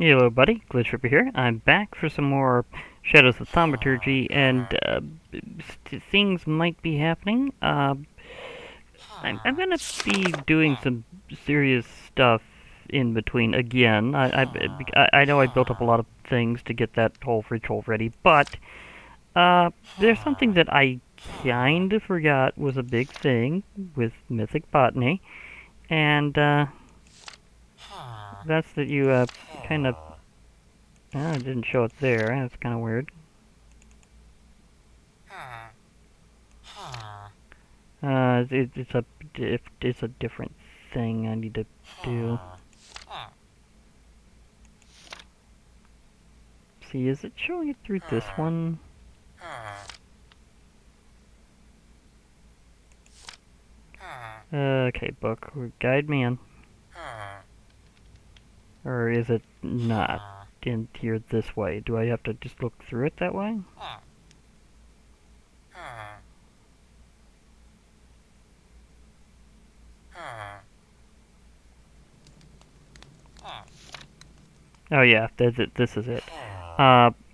Hello, buddy. Glitch Ripper here. I'm back for some more Shadows of Thaumaturgy, and things might be happening. I'm gonna be doing some serious stuff in between again. I know I built up a lot of things to get that whole ritual ready, but there's something that I kind of forgot was a big thing with Mythic Botany, and that's that you kind of. I didn't show it there. That's kind of weird. It's a different thing I need to do. See, is it showing it through this one? Okay, book, guide me in. Or is it not in here this way? Do I have to just look through it that way? Oh yeah, this is it.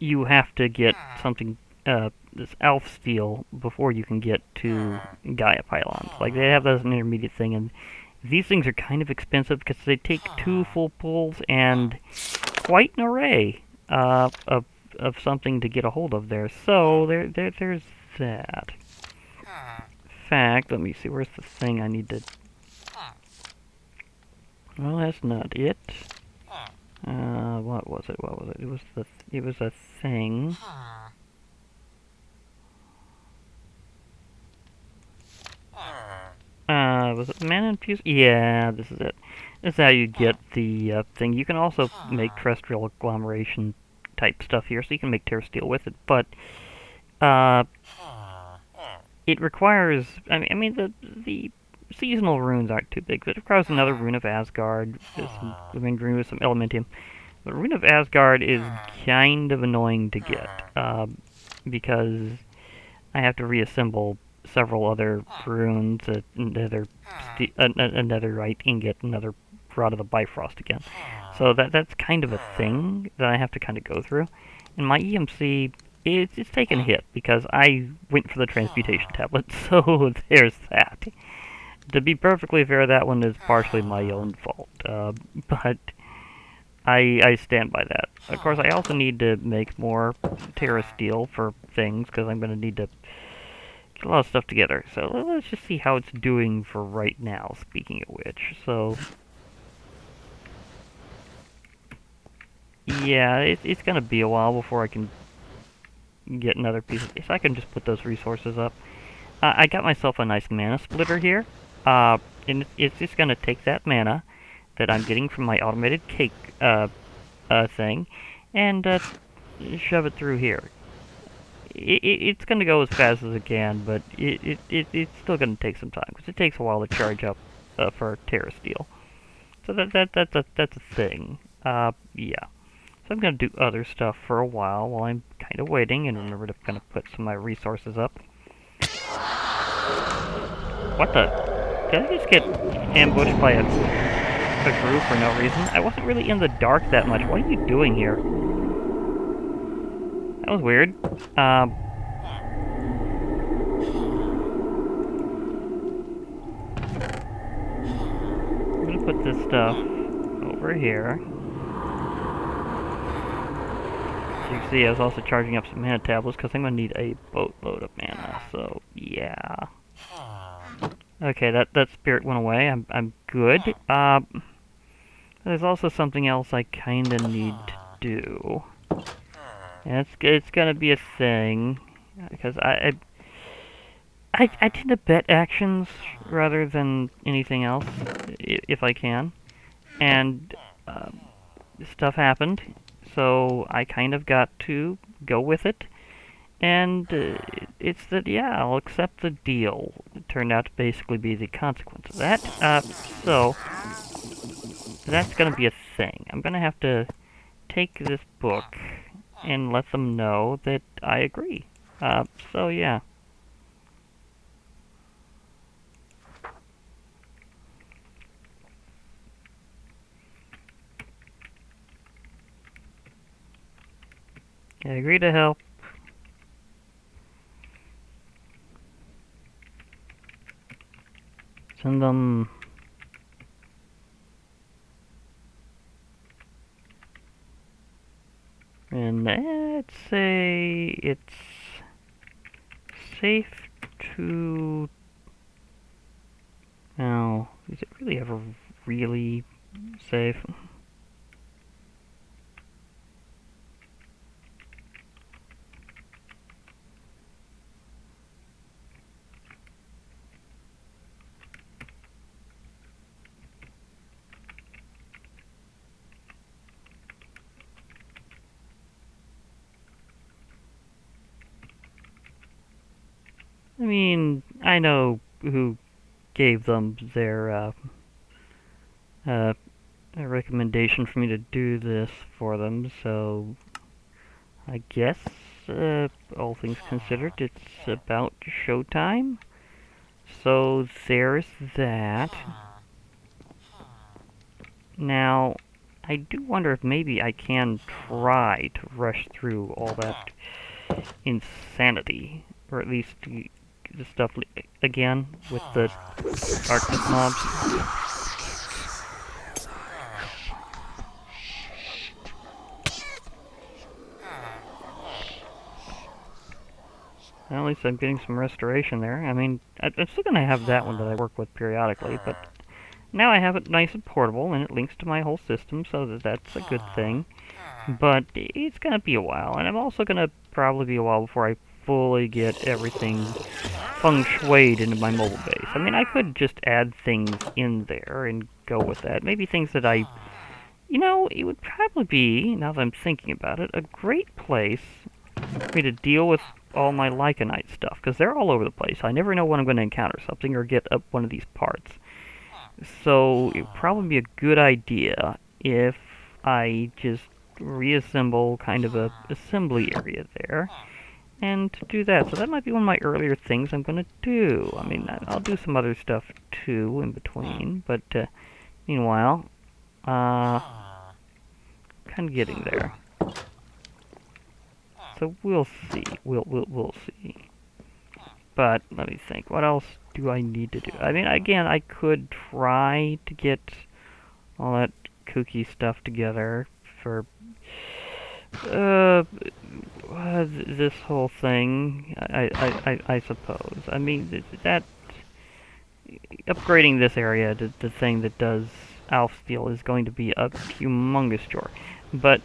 You have to get something, this elf steel before you can get to Gaia pylons. Like, they have this intermediate thing, and these things are kind of expensive because they take 2 full pulls and quite an array of something to get a hold of there. So there's that. In fact, let me see. Where's the thing I need to? Well, that's not it. What was it? What was it? It was a thing. Was it mana Infuser? Yeah, this is it. This is how you get the thing. You can also make terrestrial agglomeration type stuff here, so you can make terra steel with it. But it requires. I mean, the seasonal runes aren't too big, but it requires another Rune of Asgard, rune with some Elementium. But Rune of Asgard is kind of annoying to get because I have to reassemble several other runes, another netherite ingot, another Rod of the Bifrost again. So that's kind of a thing that I have to kind of go through. And my EMC, it's taken a hit because I went for the transmutation tablet, so there's that. To be perfectly fair, that one is partially my own fault, but I stand by that. Of course, I also need to make more Terra Steel for things, because I'm going to need to get a lot of stuff together. So let's just see how it's doing for right now, speaking of which. So, yeah, it's going to be a while before I can get another piece of... If I can just put those resources up. I got myself a nice mana splitter here, and it's just going to take that mana that I'm getting from my automated cake thing, and shove it through here. It's going to go as fast as it can, but it's still going to take some time, because it takes a while to charge up for Terra Steel. So that's a thing. Yeah. So I'm going to do other stuff for a while I'm kind of waiting, and remember to kind of put some of my resources up. What the? Did I just get ambushed by a group for no reason? I wasn't really in the dark that much. What are you doing here? That was weird. I'm gonna put this stuff over here. So you can see I was also charging up some mana tablets because I'm gonna need a boatload of mana. So yeah. Okay, that spirit went away. I'm good. There's also something else I kinda need to do. And it's gonna be a thing because I tend to bet actions rather than anything else if I can, and stuff happened, so I kind of got to go with it. And it's that, yeah, I'll accept the deal. It turned out to basically be the consequence of that. So that's gonna be a thing. I'm gonna have to take this book and let them know that I agree. So yeah. I agree to help. Send them... And let's say it's safe to... Now, is it really ever really safe? I mean, I know who gave them their a recommendation for me to do this for them, so I guess, all things considered, it's about showtime. So there's that. Now, I do wonder if maybe I can try to rush through all that insanity, or at least the stuff again with the Arctic mobs. Well, at least I'm getting some restoration there. I mean, I'm still going to have that one that I work with periodically, but now I have it nice and portable, and it links to my whole system, so that's a good thing. But it's going to be a while, and I'm also going to probably be a while before I fully get everything feng shuied into my mobile base. I mean, I could just add things in there and go with that. Maybe things that I... You know, it would probably be, now that I'm thinking about it, a great place for me to deal with all my Lycanite stuff, because they're all over the place. I never know when I'm going to encounter something or get up one of these parts. So it would probably be a good idea if I just reassemble kind of a assembly area there, and to do that. So that might be one of my earlier things I'm going to do. I mean, I'll do some other stuff too in between, but meanwhile, kind of getting there. So we'll see. We'll see. But let me think. What else do I need to do? I mean, again, I could try to get all that kooky stuff together for this whole thing. I suppose. I mean, that upgrading this area to the thing that does Alf Steel is going to be a humongous chore. But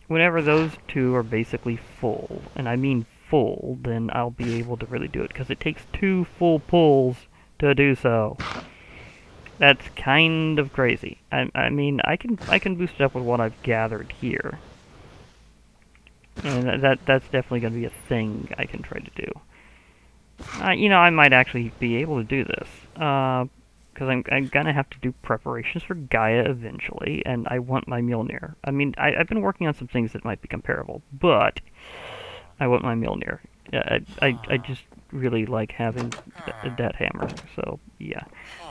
whenever those two are basically full, and I mean full, then I'll be able to really do it, because it takes 2 full pulls to do so. That's kind of crazy. I mean, I can boost it up with what I've gathered here, and that's definitely going to be a thing I can try to do. You know, I might actually be able to do this, because I'm gonna have to do preparations for Gaia eventually, and I want my Mjolnir. I mean, I've been working on some things that might be comparable, but I want my Mjolnir. I just really like having that hammer, so yeah.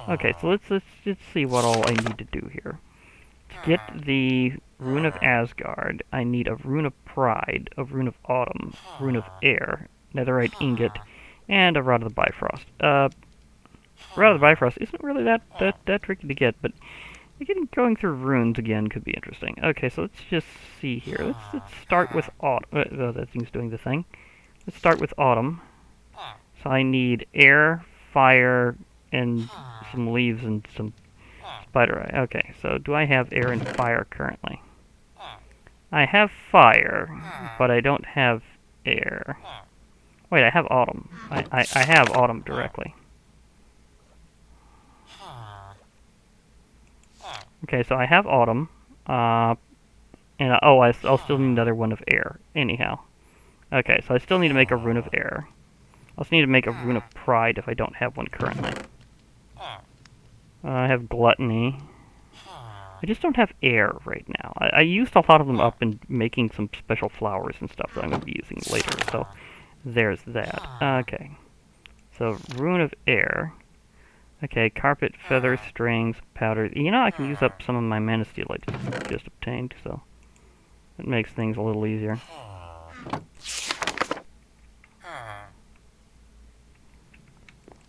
Okay, so let's just see what all I need to do here. To get the Rune of Asgard, I need a Rune of Pride, a Rune of Autumn, Rune of Air, Netherite Ingot, and a Rod of the Bifrost. Rod of the Bifrost isn't really that tricky to get, but again, going through runes again could be interesting. Okay, so let's just see here. Let's start with Autumn. That thing's doing the thing. Let's start with Autumn. So I need air, fire, and some leaves and some spider eye. Okay, so do I have air and fire currently? I have fire, but I don't have air. Wait, I have Autumn. I have Autumn directly. Okay, so I have Autumn, and I'll still need another one of air. Anyhow, okay, so I still need to make a Rune of Air. I also need to make a Rune of Pride if I don't have one currently. I have Gluttony. I just don't have air right now. I used a lot of them up in making some special flowers and stuff that I'm going to be using later, so there's that. Okay, so Rune of Air. Okay, carpet, feather, strings, powder. You know, I can use up some of my mana steel I just obtained, so It makes things a little easier.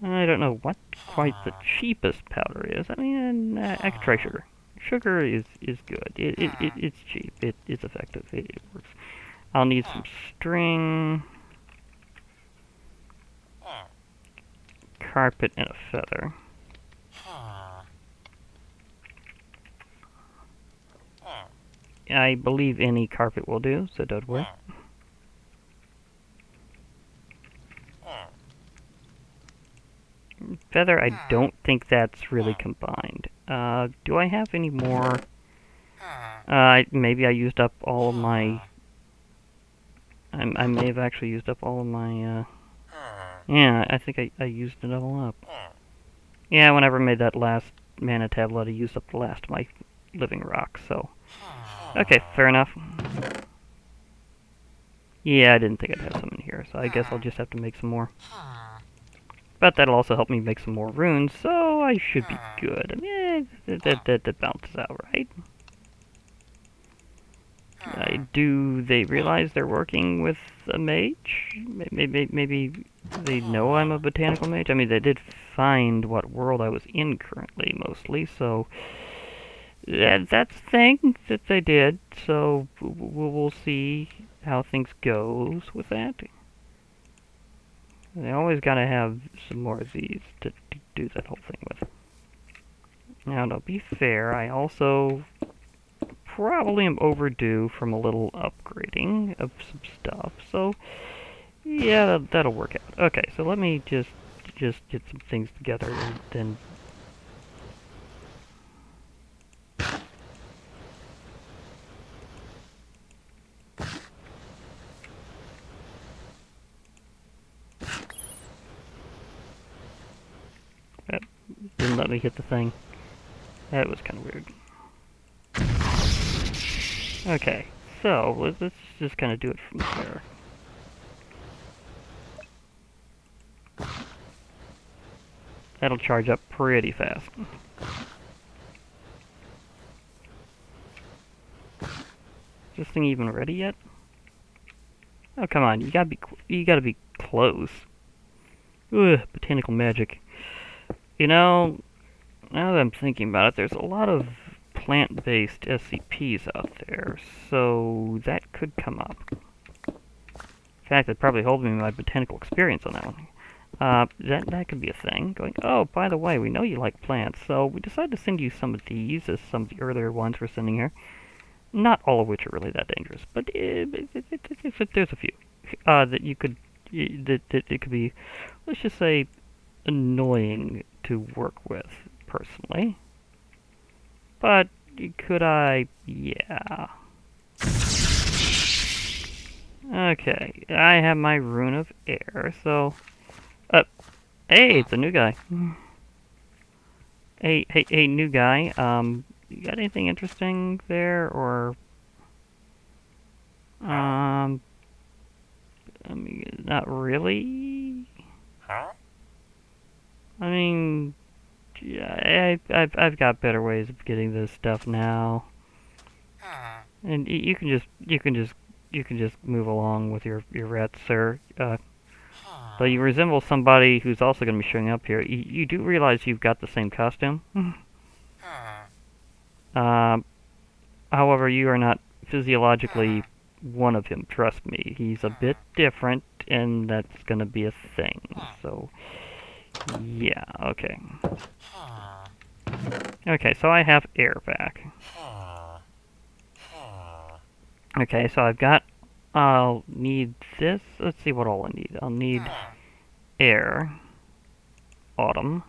I don't know what quite the cheapest powder is. I mean, I could try sugar. Sugar is good. It's cheap. It's effective. It works. I'll need some string, carpet, and a feather. I believe any carpet will do, so don't worry. Feather, I don't think that's really combined. Do I have any more? Maybe I used up all of my... I may have actually used up all of my, yeah, I think I used it all up. Yeah, whenever I made that last mana tablet, I used up the last of my living rock, so... Okay, fair enough. Yeah, I didn't think I'd have some in here, so I guess I'll just have to make some more. But that'll also help me make some more runes, so I should be good. I mean, that balances out, right? Do they realize they're working with a mage? Maybe they know I'm a botanical mage? I mean, they did find what world I was in currently, mostly, so... that's a thing that they did, so we'll see how things goes with that. They always gotta have some more of these to do that whole thing with. Now, to be fair, I also probably am overdue from a little upgrading of some stuff, so yeah, that'll work out. Okay, so let me just get some things together and then... That didn't let me hit the thing. That was kind of weird. Okay, so let's just kind of do it from there. That'll charge up pretty fast. Is this thing even ready yet? Oh, come on, you gotta be close. Ugh, botanical magic. You know, now that I'm thinking about it, there's a lot of plant-based SCPs out there, so that could come up. In fact, it'd probably hold me my botanical experience on that one. That could be a thing. Going, oh, by the way, we know you like plants, so we decided to send you some of these as some of the earlier ones we're sending here. Not all of which are really that dangerous, but there's a few that you could that it could be, let's just say, annoying to work with personally. But could I? Yeah. Okay, I have my Rune of Air, so... hey, it's a new guy. Hey, new guy, you got anything interesting there, or... I mean, not really? I mean, yeah, I've got better ways of getting this stuff now. And you can just move along with your rats, sir. Though you resemble somebody who's also going to be showing up here. You do realize you've got the same costume? However, you are not physiologically one of him, trust me. He's a bit different, and that's going to be a thing. So, yeah, okay. Okay, so I have air back. Okay, so I'll need this. Let's see what all I need. I'll need air, autumn.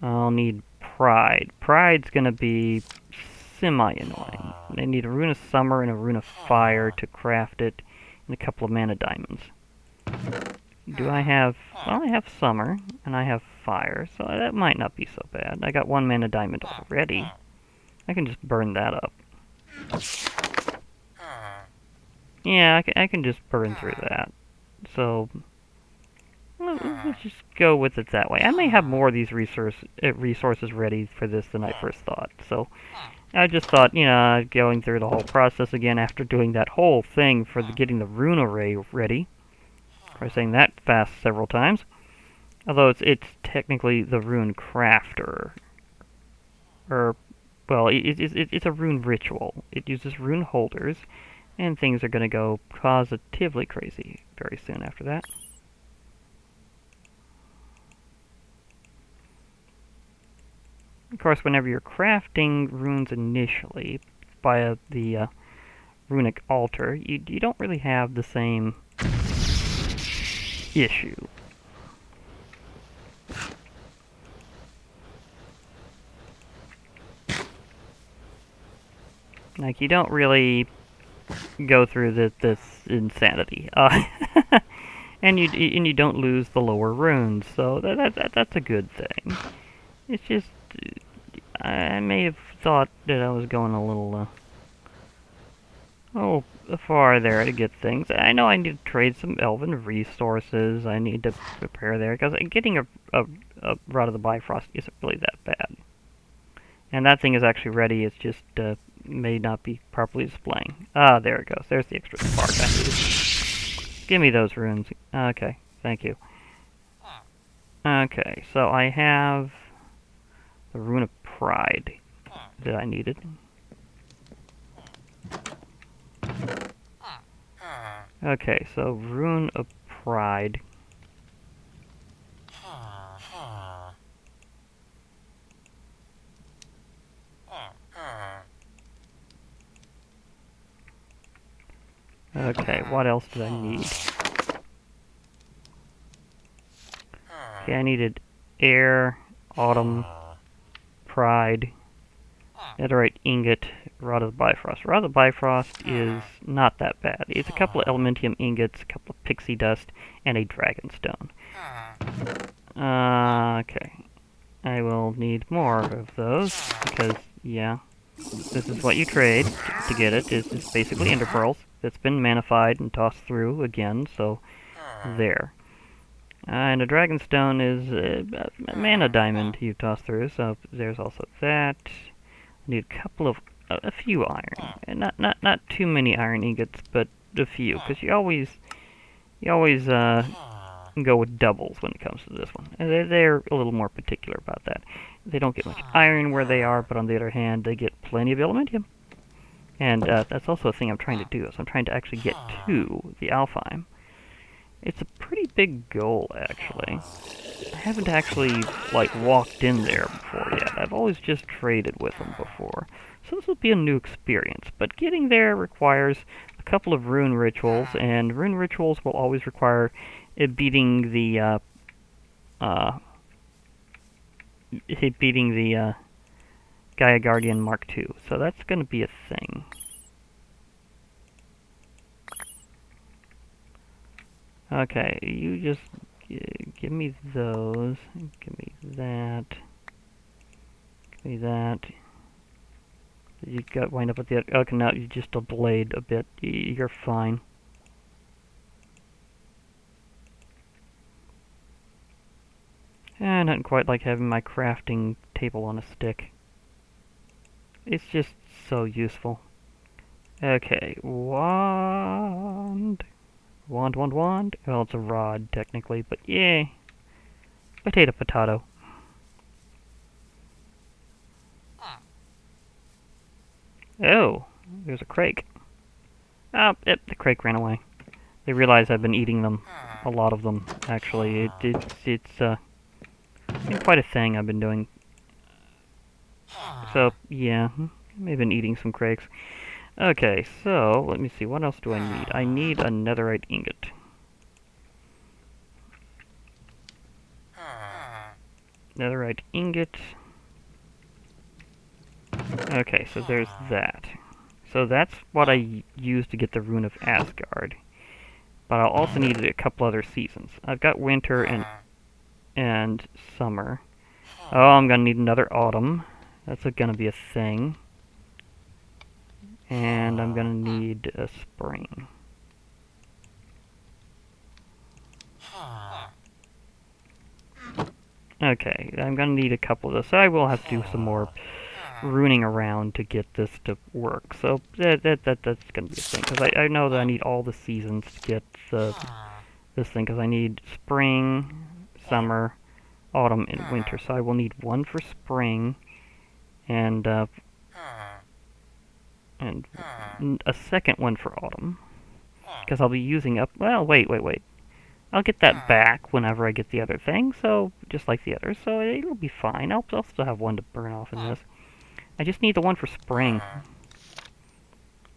I'll need pride. Pride's gonna be semi-annoying. I need a rune of summer and a rune of fire to craft it, and a couple of mana diamonds. Do I have... well, I have summer, and I have fire, so that might not be so bad. I got one mana diamond already. I can just burn that up. Yeah, I can just burn through that. So, Let's just go with it that way. I may have more of these resources ready for this than I first thought. So I just thought, going through the whole process again after doing that whole thing for getting the rune array ready. Try saying that fast several times. Although it's technically the rune crafter. Well, it's a rune ritual. It uses rune holders, and things are going to go positively crazy very soon after that. Of course, whenever you're crafting runes initially via the runic altar, you don't really have the same issue. Like, you don't really go through this insanity, and you don't lose the lower runes, so that's a good thing. It's just I may have thought that I was going a little far there to get things. I know I need to trade some elven resources. I need to prepare there because getting a Rod of the Bifrost isn't really that bad. And that thing is actually ready. It's just may not be properly displaying. Ah, there it goes. There's the extra spark I needed. Give me those runes. Okay, thank you. Okay, so I have the Rune of Pride that I needed. Okay, so Rune of Pride. Okay, what else did I need? Okay, I needed Air, Autumn, Pride, Netherite Ingot, Rod of the Bifrost. Rod of the Bifrost is not that bad. It's a couple of Elementium Ingots, a couple of Pixie Dust, and a Dragonstone. Okay. I will need more of those, because, yeah, this is what you trade to get it. It's basically Ender Pearls that's been manified and tossed through again, so there. And a Dragonstone is a mana diamond you toss through, so there's also that. I need a few iron, and not too many iron ingots, but a few, because you always go with doubles when it comes to this one. And they're a little more particular about that. They don't get much iron where they are, but on the other hand, they get plenty of elementium. And that's also a thing I'm trying to do, is I'm trying to actually get to the Alfheim. It's a pretty big goal, actually. I haven't actually, walked in there before yet. I've always just traded with them before. So this will be a new experience. But getting there requires a couple of rune rituals, and rune rituals will always require beating the Gaia Guardian Mark II. So that's going to be a thing. Okay, you just give me those. Give me that. Give me that. You got wind up with the... Okay, now you just delayed a bit. You're fine. Nothing quite like having my crafting table on a stick. It's just so useful. Okay, wand. Wand. Well, it's a rod, technically, but yeah. Potato. Oh, there's a crake. Oh, the crake ran away. They realize I've been eating them. A lot of them, actually. It's been quite a thing I've been doing. So, yeah, I've been eating some crakes. Okay, so, let me see, what else do I need? I need a netherite ingot. Netherite ingot. Okay, so there's that. So that's what I use to get the Rune of Asgard. But I'll also need a couple other seasons. I've got winter and summer. Oh, I'm gonna need another autumn. That's gonna be a thing. And I'm gonna need a spring. Okay, I'm gonna need a couple of those, so I will have to do some more runing around to get this to work. So that's gonna be a thing, because I know that I need all the seasons to get this thing, because I need spring, summer, autumn, and winter. So I will need one for spring, and a second one for autumn, because I'll be using up. Well, wait. I'll get that back whenever I get the other thing, so just like the others, so it'll be fine. I'll still have one to burn off in this. I just need the one for spring.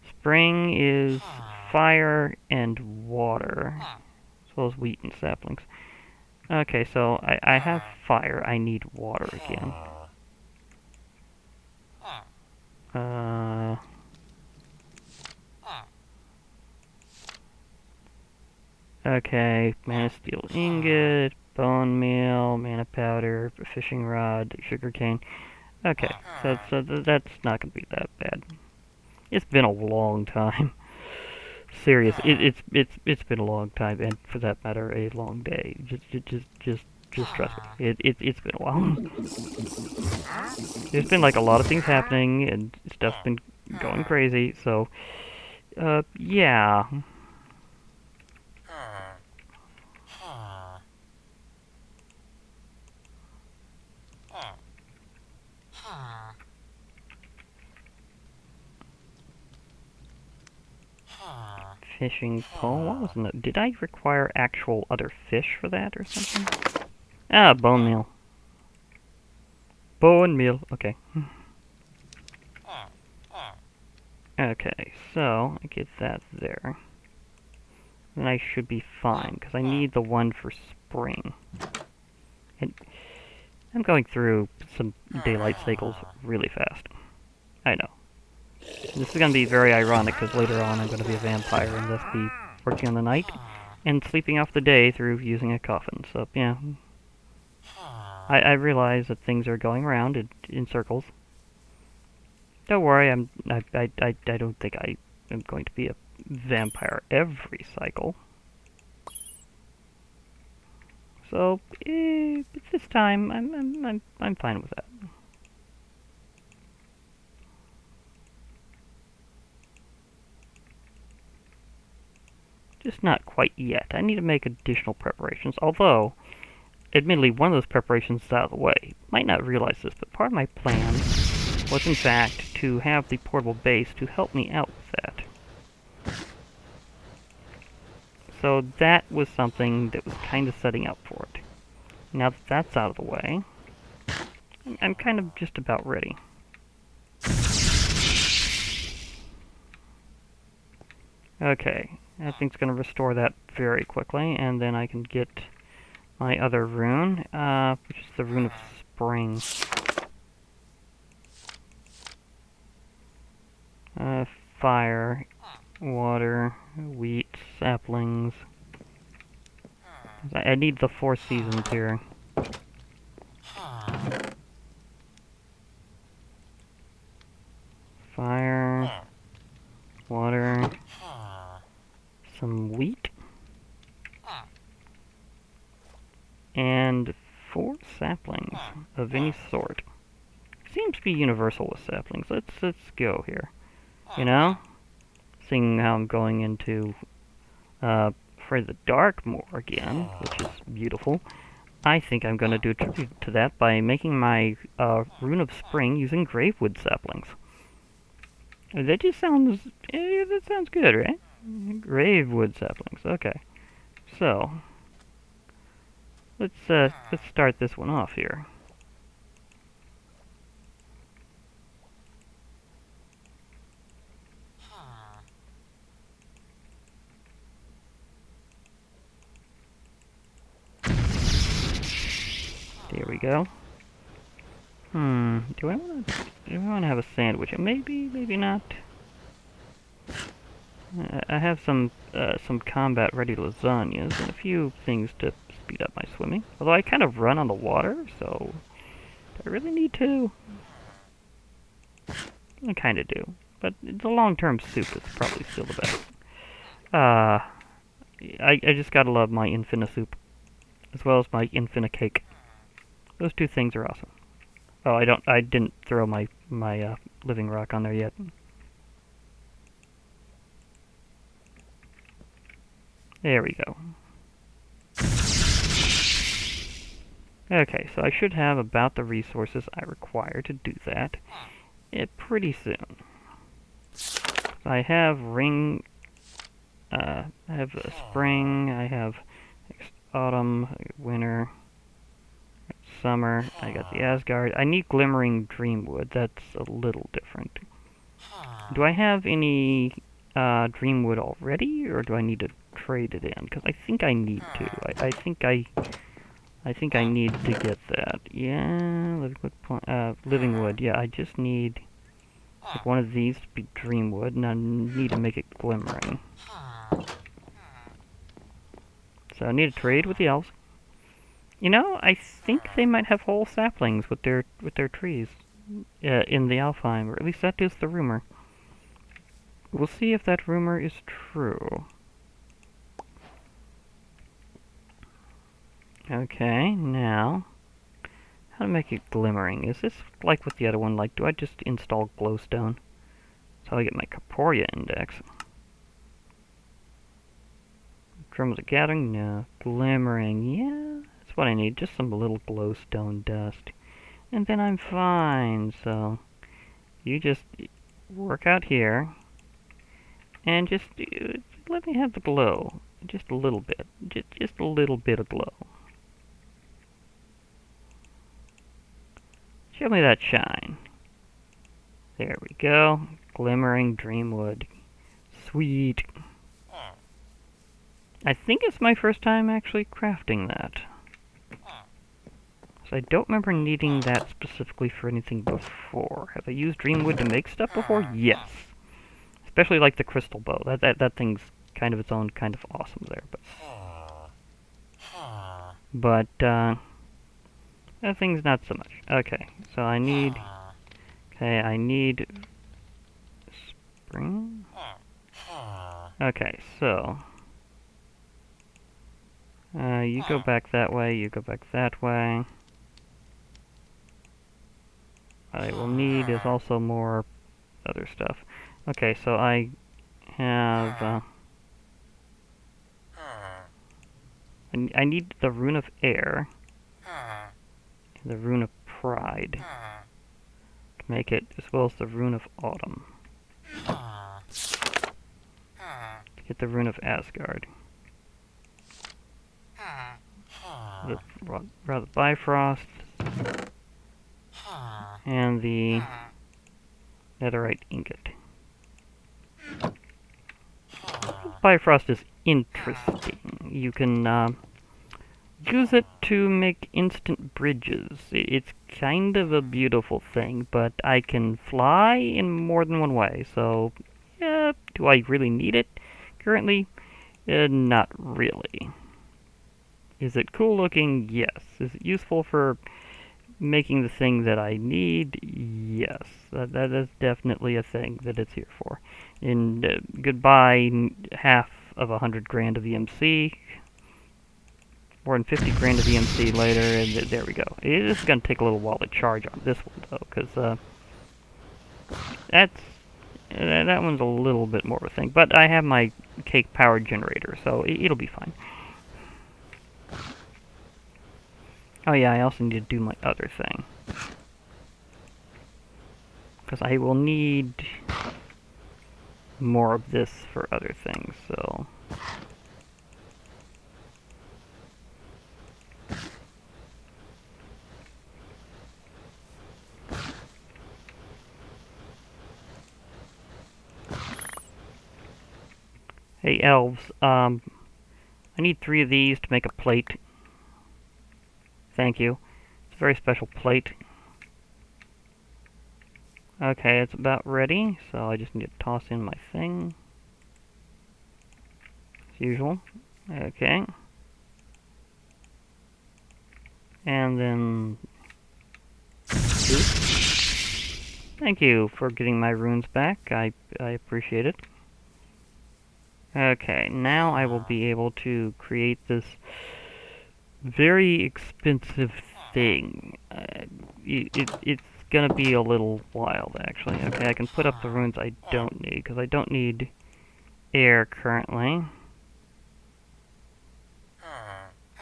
Spring is fire and water, as well as wheat and saplings. Okay, so I have fire. I need water again. Okay, mana steel ingot, bone meal, mana powder, fishing rod, sugarcane. Okay, so that's not gonna be that bad. It's been a long time. Serious, it's been a long time, and for that matter, a long day. Just trust me. It's been a while. There's been like a lot of things happening, and stuff's been going crazy. So, yeah. Fishing pole? What was that? Did I require actual other fish for that or something? Ah, bone meal. Bone meal. Okay. Okay, so I get that there. Then I should be fine, because I need the one for spring. And I'm going through some daylight cycles really fast. I know. This is going to be very ironic, because later on I'm going to be a vampire and thus be working on the night and sleeping off the day through using a coffin. So, yeah. I realize that things are going around in circles. Don't worry, I don't think I am going to be a vampire every cycle. So, this time, I'm fine with that. Just not quite yet. I need to make additional preparations, although, admittedly, one of those preparations is out of the way. Might not realize this, but part of my plan was, in fact, to have the portable base to help me out with that. So that was something that was kind of setting up for it. Now that that's out of the way, I'm kind of just about ready. Okay, I think it's going to restore that very quickly, and then I can get my other rune, which is the Rune of Spring. Fire, water, wheat, saplings. I need the 4 seasons here. Fire, water, some wheat, and 4 saplings of any sort. Seems to be universal with saplings. Let's go here. You know, seeing how I'm going into for the dark more again, which is beautiful. I think I'm going to do a tribute to that by making my Rune of Spring using gravewood saplings. That just sounds, that sounds good, right? Gravewood saplings. Okay, so let's start this one off here. There we go. Do I want to have a sandwich? Maybe, maybe not. I have some combat-ready lasagnas and a few things to speed up my swimming. Although I kind of run on the water, so do I really need to? I kind of do, but the long-term soup is probably still the best. I just gotta love my infinite soup, as well as my infinite cake. Those two things are awesome. Oh, I didn't throw my living rock on there yet. There we go. Okay, so I should have about the resources I require to do that pretty soon. I have I have spring, I have autumn, winter, summer, I got the Asgard. I need glimmering dreamwood, that's a little different. Do I have any dreamwood already, or do I need to trade it in? Because I think I need to. I think I need to get that. Yeah, living wood. Yeah, I just need like one of these to be dreamwood, and I need to make it glimmering. So I need to trade with the elves. You know, I think they might have whole saplings with their trees in the Alfheim, or at least that is the rumor. We'll see if that rumor is true. Okay, now, how to make it glimmering? Is this like with the other one? Like, do I just install glowstone? That's how I get my Corporea index. Drum of the Gathering? No. Glimmering, yeah, that's what I need. Just some little glowstone dust. And then I'm fine, so you just work out here. And just let me have the glow. Just a little bit. Just a little bit of glow. Show me that shine. There we go. Glimmering dreamwood. Sweet. I think it's my first time actually crafting that. So I don't remember needing that specifically for anything before. Have I used dreamwood to make stuff before? Yes. Especially like the crystal bow. That thing's kind of its own kind of awesome there. But that thing's not so much. Okay, so I need... Okay, I need... Spring? Okay, so... you go back that way, you go back that way. What I will need is also more other stuff. Okay, so I have... I need the Rune of Air, and the Rune of Pride, to make it, as well as the Rune of Autumn. To get the Rune of Asgard. Rather Bifrost, and the Netherite Ingot. Bifrost is interesting. You can use it to make instant bridges. It's kind of a beautiful thing, but I can fly in more than one way, so yeah, do I really need it currently? Not really. Is it cool looking? Yes. Is it useful for making the thing that I need? Yes. That is definitely a thing that it's here for. And goodbye half of 100 grand of EMC. More than 50 grand of EMC later, and there we go. It is going to take a little while to charge on this one, though, because that one's a little bit more of a thing. But I have my cake power generator, so it'll be fine. Oh yeah, I also need to do my other thing. Because I will need more of this for other things, so... Hey elves, I need 3 of these to make a plate. Thank you. It's a very special plate. Okay, it's about ready, so I just need to toss in my thing. As usual. Okay. And then... Thank you for getting my runes back. I appreciate it. Okay, now I will be able to create this very expensive thing. It's gonna be a little wild, actually. Okay, I can put up the runes I don't need, because I don't need air currently.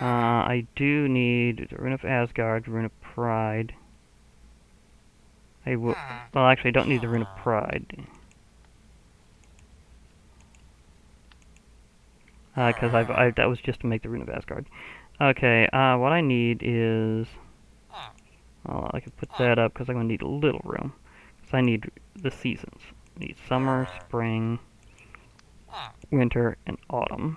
I do need the Rune of Asgard, Rune of Pride. Well, actually, I don't need the Rune of Pride. Because that was just to make the Rune of Asgard. Okay, what I need is... Well, I could put that up because I'm going to need a little room. Because I need the seasons. I need summer, spring, winter, and autumn.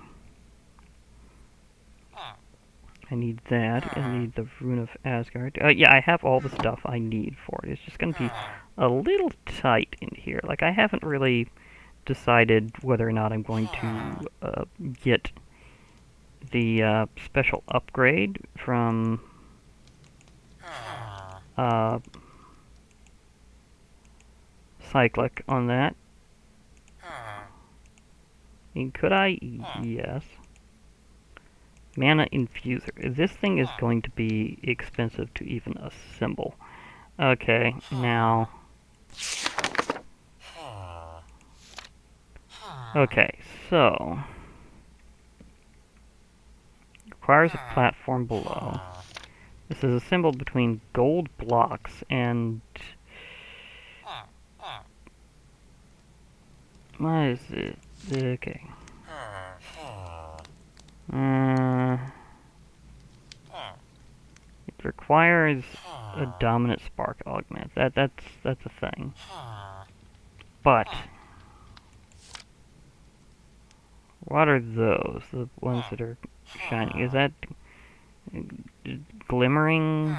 I need that. I need the Rune of Asgard. Yeah, I have all the stuff I need for it. It's just going to be a little tight in here. Like, I haven't really decided whether or not I'm going to get the special upgrade from Cyclic on that. I mean, could I? Yes. Mana Infuser. This thing is going to be expensive to even assemble. Okay, now... Okay, so... Requires a platform below. This is assembled between gold blocks and... What is it? Okay. It requires a dominant Spark Augment. That's a thing. But what are those? The ones that are shining? Is that glimmering?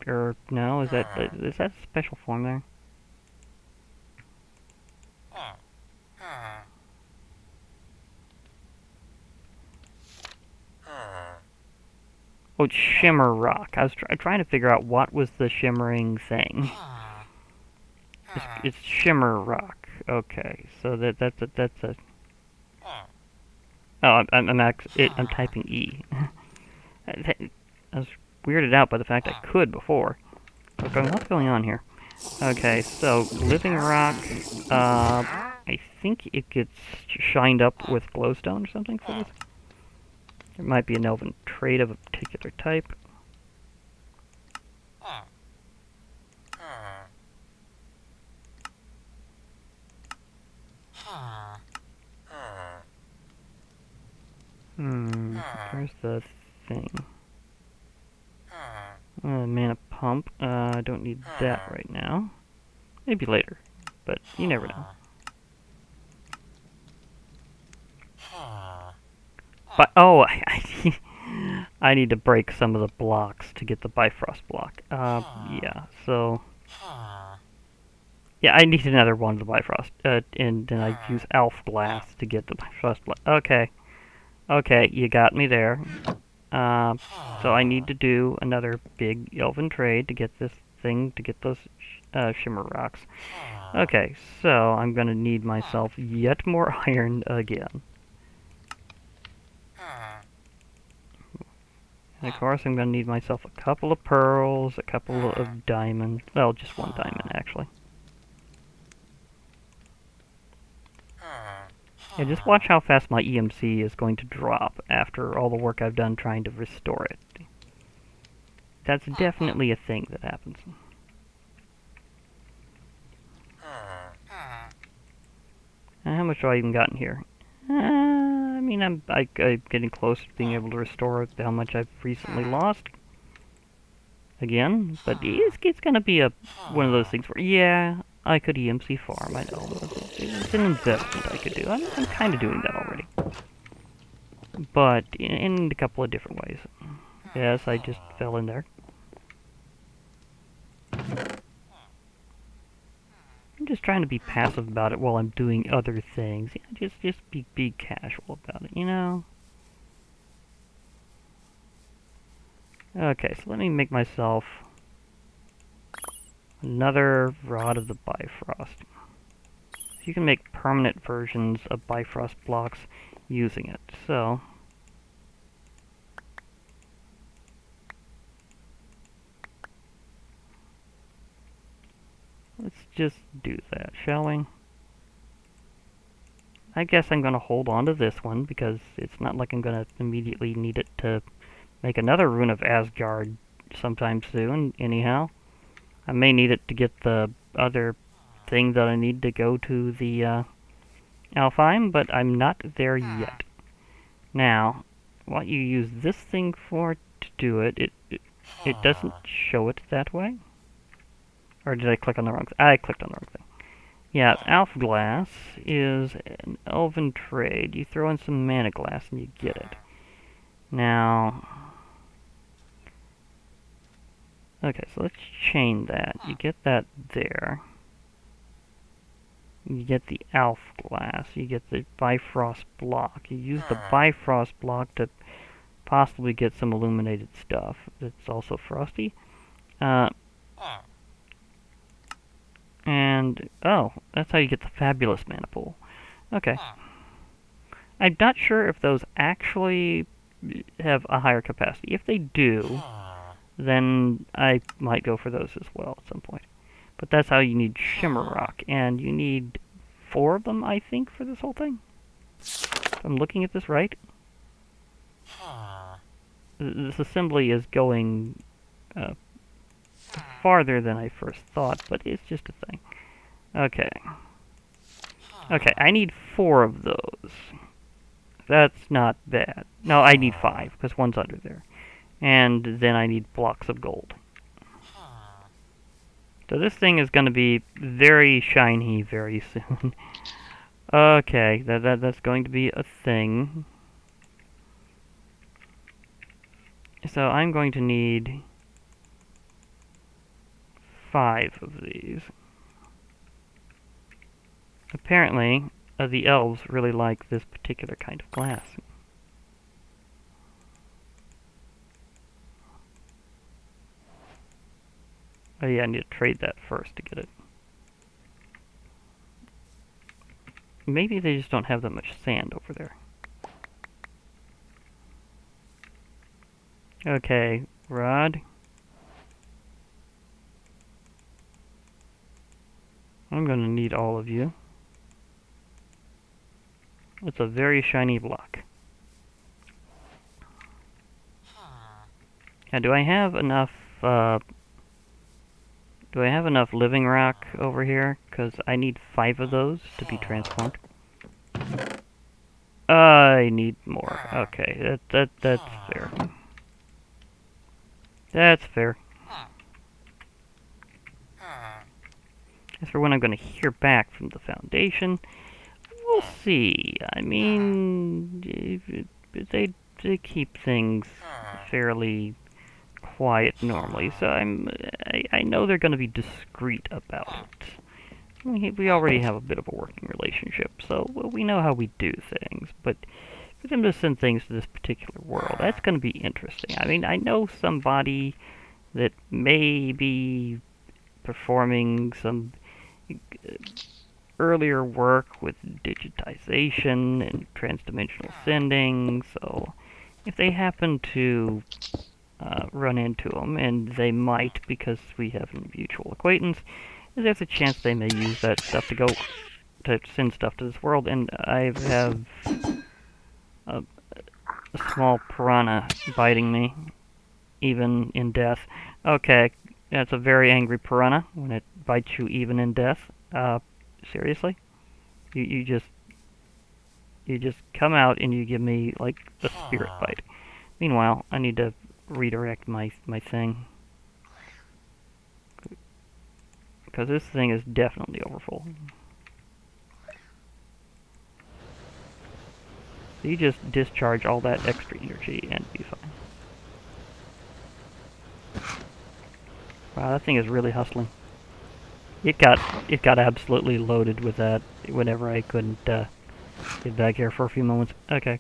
Or no? Is that a special form there? Oh, it's Shimmer Rock. I was trying to figure out what was the shimmering thing. It's Shimmer Rock. Okay, so that's a. Oh, I'm typing E. I was weirded out by the fact I could before. Okay, what's going on here? Okay, so Living Rock. I think it gets shined up with glowstone or something for this. There might be an elven trait of a particular type. Where's the thing? Mana pump. I don't need that right now. Maybe later, but you never know. But oh, I need to break some of the blocks to get the Bifrost block. Yeah. So yeah, I need another one of the Bifrost, and then I use Elf Glass to get the Bifrost block. Okay, okay, you got me there. So I need to do another big Elven trade to get this thing, to get those Shimmer Rocks. Okay, so I'm gonna need myself yet more iron again. And of course I'm gonna need myself a couple of pearls, a couple of diamonds. Well, just one diamond actually. Yeah, just watch how fast my EMC is going to drop after all the work I've done trying to restore it. That's definitely a thing that happens. How much have I even gotten here? I mean, I'm getting close to being able to restore how much I've recently lost. Again, but it's gonna be one of those things where, yeah, I could EMC farm, I know. It's an investment I could do. I'm kind of doing that already. But in a couple of different ways. Yes, I just fell in there. I'm just trying to be passive about it while I'm doing other things. Yeah, just be casual about it, you know? Okay, so let me make myself another Rod of the Bifrost. You can make permanent versions of Bifrost blocks using it. So let's just do that, shall we? I guess I'm gonna hold on to this one, because it's not like I'm gonna immediately need it to make another Rune of Asgard sometime soon, anyhow. I may need it to get the other thing that I need to go to the Alfheim, but I'm not there yet. Now, what you use this thing for to do it, it doesn't show it that way. Or did I click on the wrong thing? I clicked on the wrong thing. Yeah, Alf Glass is an elven trade. You throw in some mana glass and you get it. Now, okay, so let's chain that. You get that there. You get the Alf Glass. You get the Bifrost block. You use the Bifrost block to possibly get some illuminated stuff that's also frosty. And, oh, that's how you get the Fabulous Mana Pool. Okay. I'm not sure if those actually have a higher capacity. If they do, then I might go for those as well at some point. But that's how you need Shimmer Rock, and you need 4 of them, I think, for this whole thing. If I'm looking at this right. This assembly is going farther than I first thought, but it's just a thing. Okay. Okay, I need 4 of those. That's not bad. No, I need 5, because one's under there. And then I need blocks of gold. So this thing is going to be very shiny very soon. Okay, that's going to be a thing. So I'm going to need 5 of these. Apparently, the elves really like this particular kind of glass. Oh yeah, I need to trade that first to get it. Maybe they just don't have that much sand over there. Okay, Rod. I'm gonna need all of you. It's a very shiny block. Now, do I have enough living rock over here? Because I need 5 of those to be transformed. I need more. Okay, that's fair. That's fair. As for when I'm going to hear back from the Foundation, we'll see. I mean, they keep things fairly quiet normally, so I know they're going to be discreet about it. We already have a bit of a working relationship, so we know how we do things, but for them to send things to this particular world, that's going to be interesting. I mean, I know somebody that may be performing some earlier work with digitization and transdimensional sending, so if they happen to run into them, and they might because we have a mutual acquaintance, there's a chance they may use that stuff to send stuff to this world, and I have a small piranha biting me, even in death. Okay, that's a very angry piranha when it bites you even in death. Seriously? You just come out and you give me, like, a spirit bite. Meanwhile, I need to redirect my thing. Because this thing is definitely overfull. So you just discharge all that extra energy and be fine. Wow, that thing is really hustling. It got absolutely loaded with that whenever I couldn't get back here for a few moments. Okay.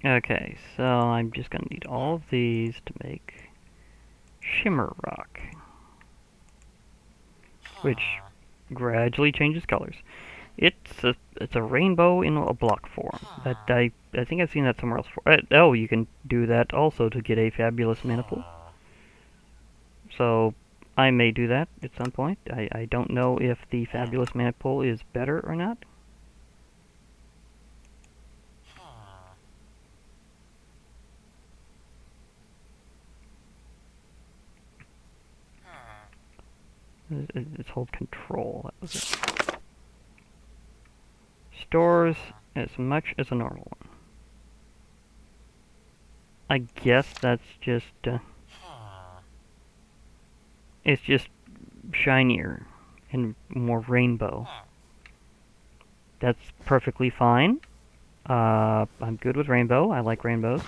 Okay, so I'm just going to need all of these to make Shimmer Rock, which gradually changes colors. It's a rainbow in a block form. That I think I've seen that somewhere else. Oh, you can do that also to get a fabulous mana pool. So I may do that at some point. I don't know if the fabulous mana pool is better or not. It's hold control. That was it. Stores as much as a normal one. I guess that's just it's just shinier and more rainbow. That's perfectly fine. I'm good with rainbow. I like rainbows.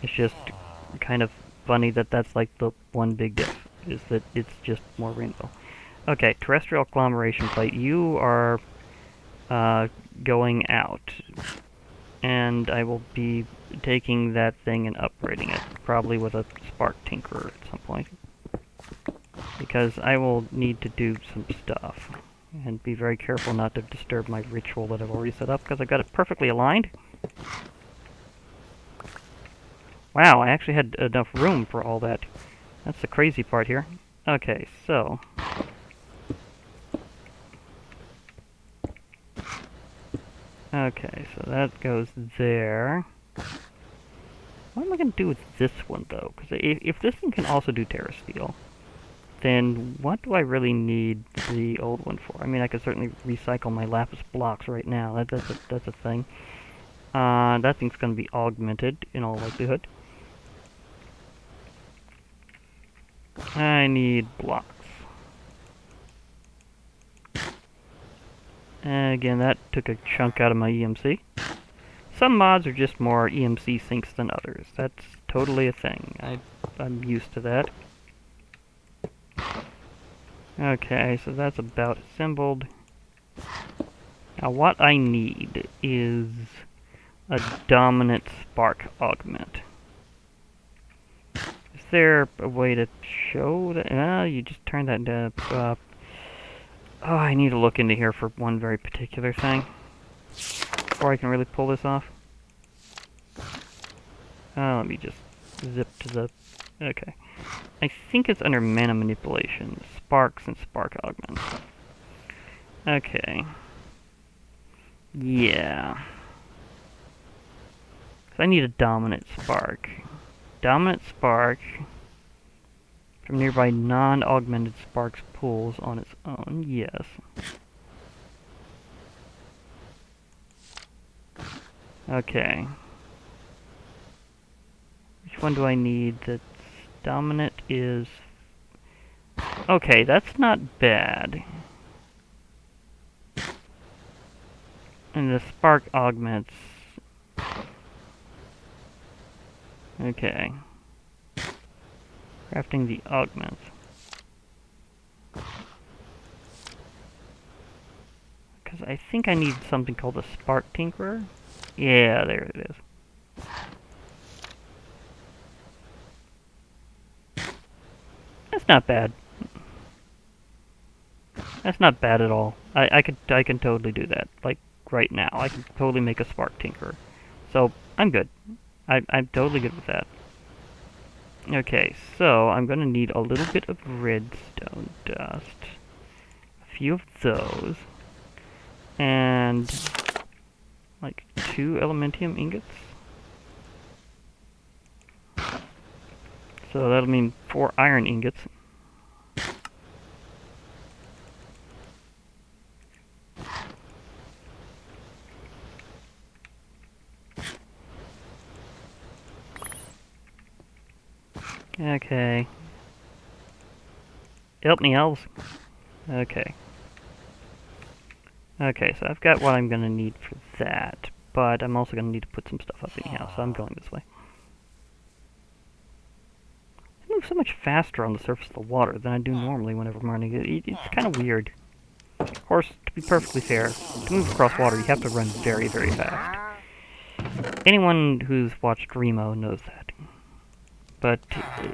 It's just kind of funny that that's like the one big diff, is that it's just more rainbow. Okay, terrestrial agglomeration plate. You are going out, and I will be taking that thing and upgrading it, probably with a Spark Tinkerer at some point, because I will need to do some stuff, and be very careful not to disturb my ritual that I've already set up, because I've got it perfectly aligned. Wow, I actually had enough room for all that. That's the crazy part here. Okay, so okay, so that goes there. What am I going to do with this one, though? Because if this thing can also do Terra Steel, then what do I really need the old one for? I mean, I could certainly recycle my Lapis blocks right now. That's a thing. That thing's going to be augmented, in all likelihood. I need blocks. Again, that took a chunk out of my EMC. Some mods are just more EMC sinks than others. That's totally a thing. I'm used to that. Okay, so that's about assembled. Now what I need is a dominant Spark Augment. Is there a way to show that? You just turn that up. Oh, I need to look into here for one very particular thing before I can really pull this off. Let me just zip to the... Okay. I think it's under mana manipulation. Sparks and Spark Augments. Okay. Yeah. So I need a dominant Spark. Dominant Spark from nearby non-augmented Sparks pools on its own. Yes. Okay. Which one do I need? That's dominant is... Okay, that's not bad. And the Spark Augments... Okay. Crafting the augments. Because I think I need something called a Spark Tinkerer. Yeah, there it is. That's not bad. That's not bad at all. I can totally do that. Like right now, I can totally make a Spark Tinkerer. So I'm good. I'm totally good with that. Okay, so I'm going to need a little bit of redstone dust, a few of those, and like 2 elementium ingots. So that'll mean 4 iron ingots. Okay. Help me, elves. Okay. Okay, so I've got what I'm gonna need for that, but I'm also gonna need to put some stuff up anyhow, so I'm going this way. I move so much faster on the surface of the water than I do normally whenever I'm running. It's kind of weird. Of course, to be perfectly fair, to move across water, you have to run very, very fast. Anyone who's watched Remo knows that. But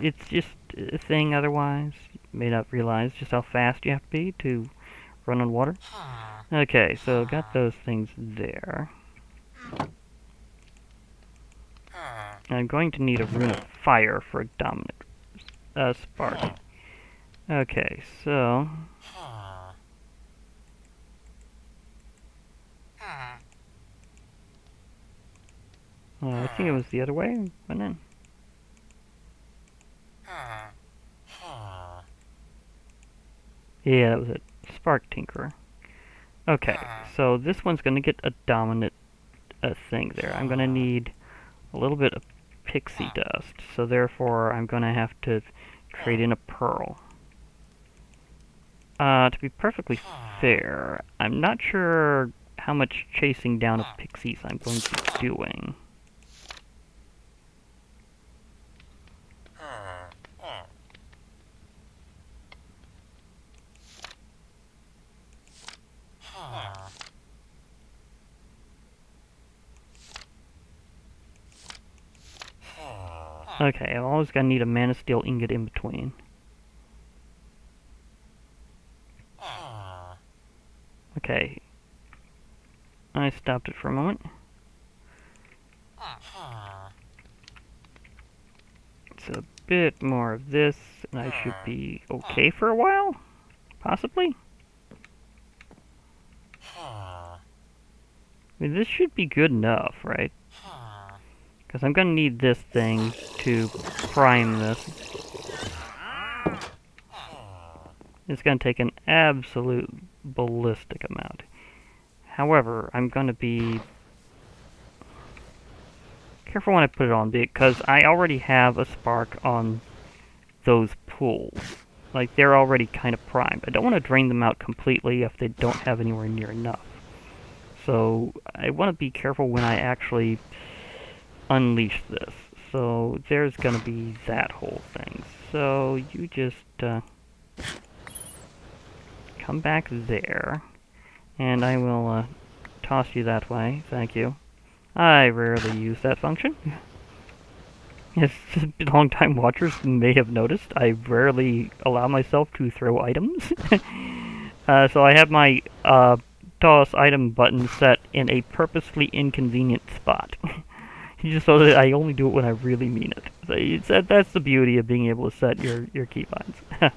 it's just a thing otherwise. You may not realize just how fast you have to be to run on water. Okay, so got those things there. I'm going to need a Rune of Fire for a dominant spark. Okay, so... I think it was the other way, wasn't it? Yeah, that was it. Spark Tinkerer. Okay, so this one's going to get a dominant thing there. I'm going to need a little bit of pixie dust, so therefore I'm going to have to trade in a pearl. To be perfectly fair, I'm not sure how much chasing down of pixies I'm going to be doing. Okay, I'm always going to need a Mana Steel ingot in between. Okay. I stopped it for a moment. It's a bit more of this, and I should be okay for a while? Possibly? I mean, this should be good enough, right? Because I'm going to need this thing to prime this. It's going to take an absolute ballistic amount. However, I'm going to be careful when I put it on, because I already have a spark on those pools. Like, they're already kind of primed. I don't want to drain them out completely if they don't have anywhere near enough. So, I want to be careful when I actually unleash this. So, there's going to be that whole thing. So, you just come back there, and I will toss you that way. Thank you. I rarely use that function. As long-time watchers may have noticed, I rarely allow myself to throw items. So I have my toss item button set in a purposefully inconvenient spot. Just so that I only do it when I really mean it. So that's the beauty of being able to set your keybinds.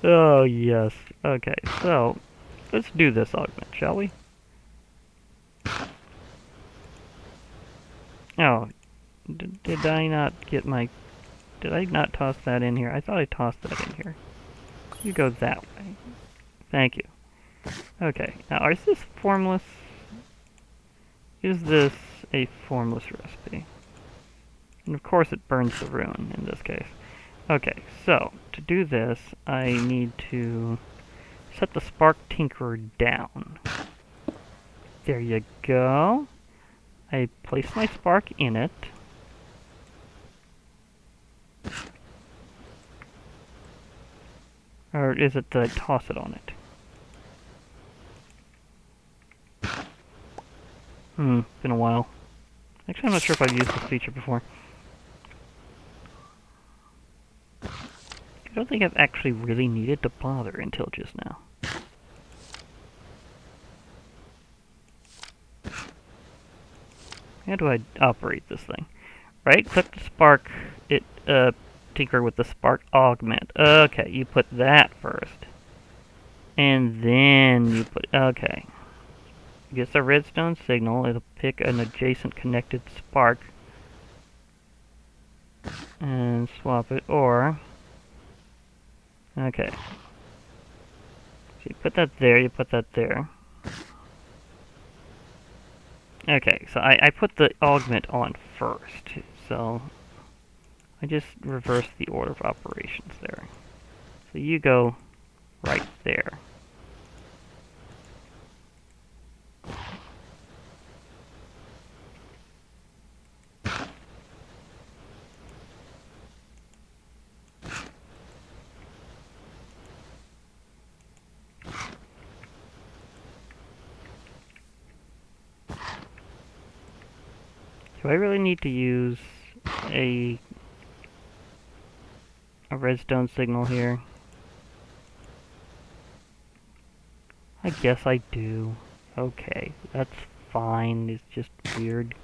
Oh, yes. Okay, so let's do this augment, shall we? Oh, did I not get my... Did I not toss that in here? I thought I tossed that in here. You go that way. Thank you. Okay, now is this formless? Is this a formless recipe? And of course it burns the rune in this case. Okay, so to do this, I need to set the Spark Tinkerer down. There you go. I place my spark in it. Or is it that I toss it on it? Been a while. Actually, I'm not sure if I've used this feature before. I don't think I've actually really needed to bother until just now. How do I operate this thing? Right, click the spark, tinker with the Spark Augment. Okay, you put that first. And then you put, okay. It gets a redstone signal, it'll pick an adjacent connected spark. And swap it, or... Okay. So you put that there, you put that there. Okay, so I put the augment on first, so I just reversed the order of operations there. So you go right there. Do I really need to use a redstone signal here? I guess I do. Okay, that's fine. It's just weird.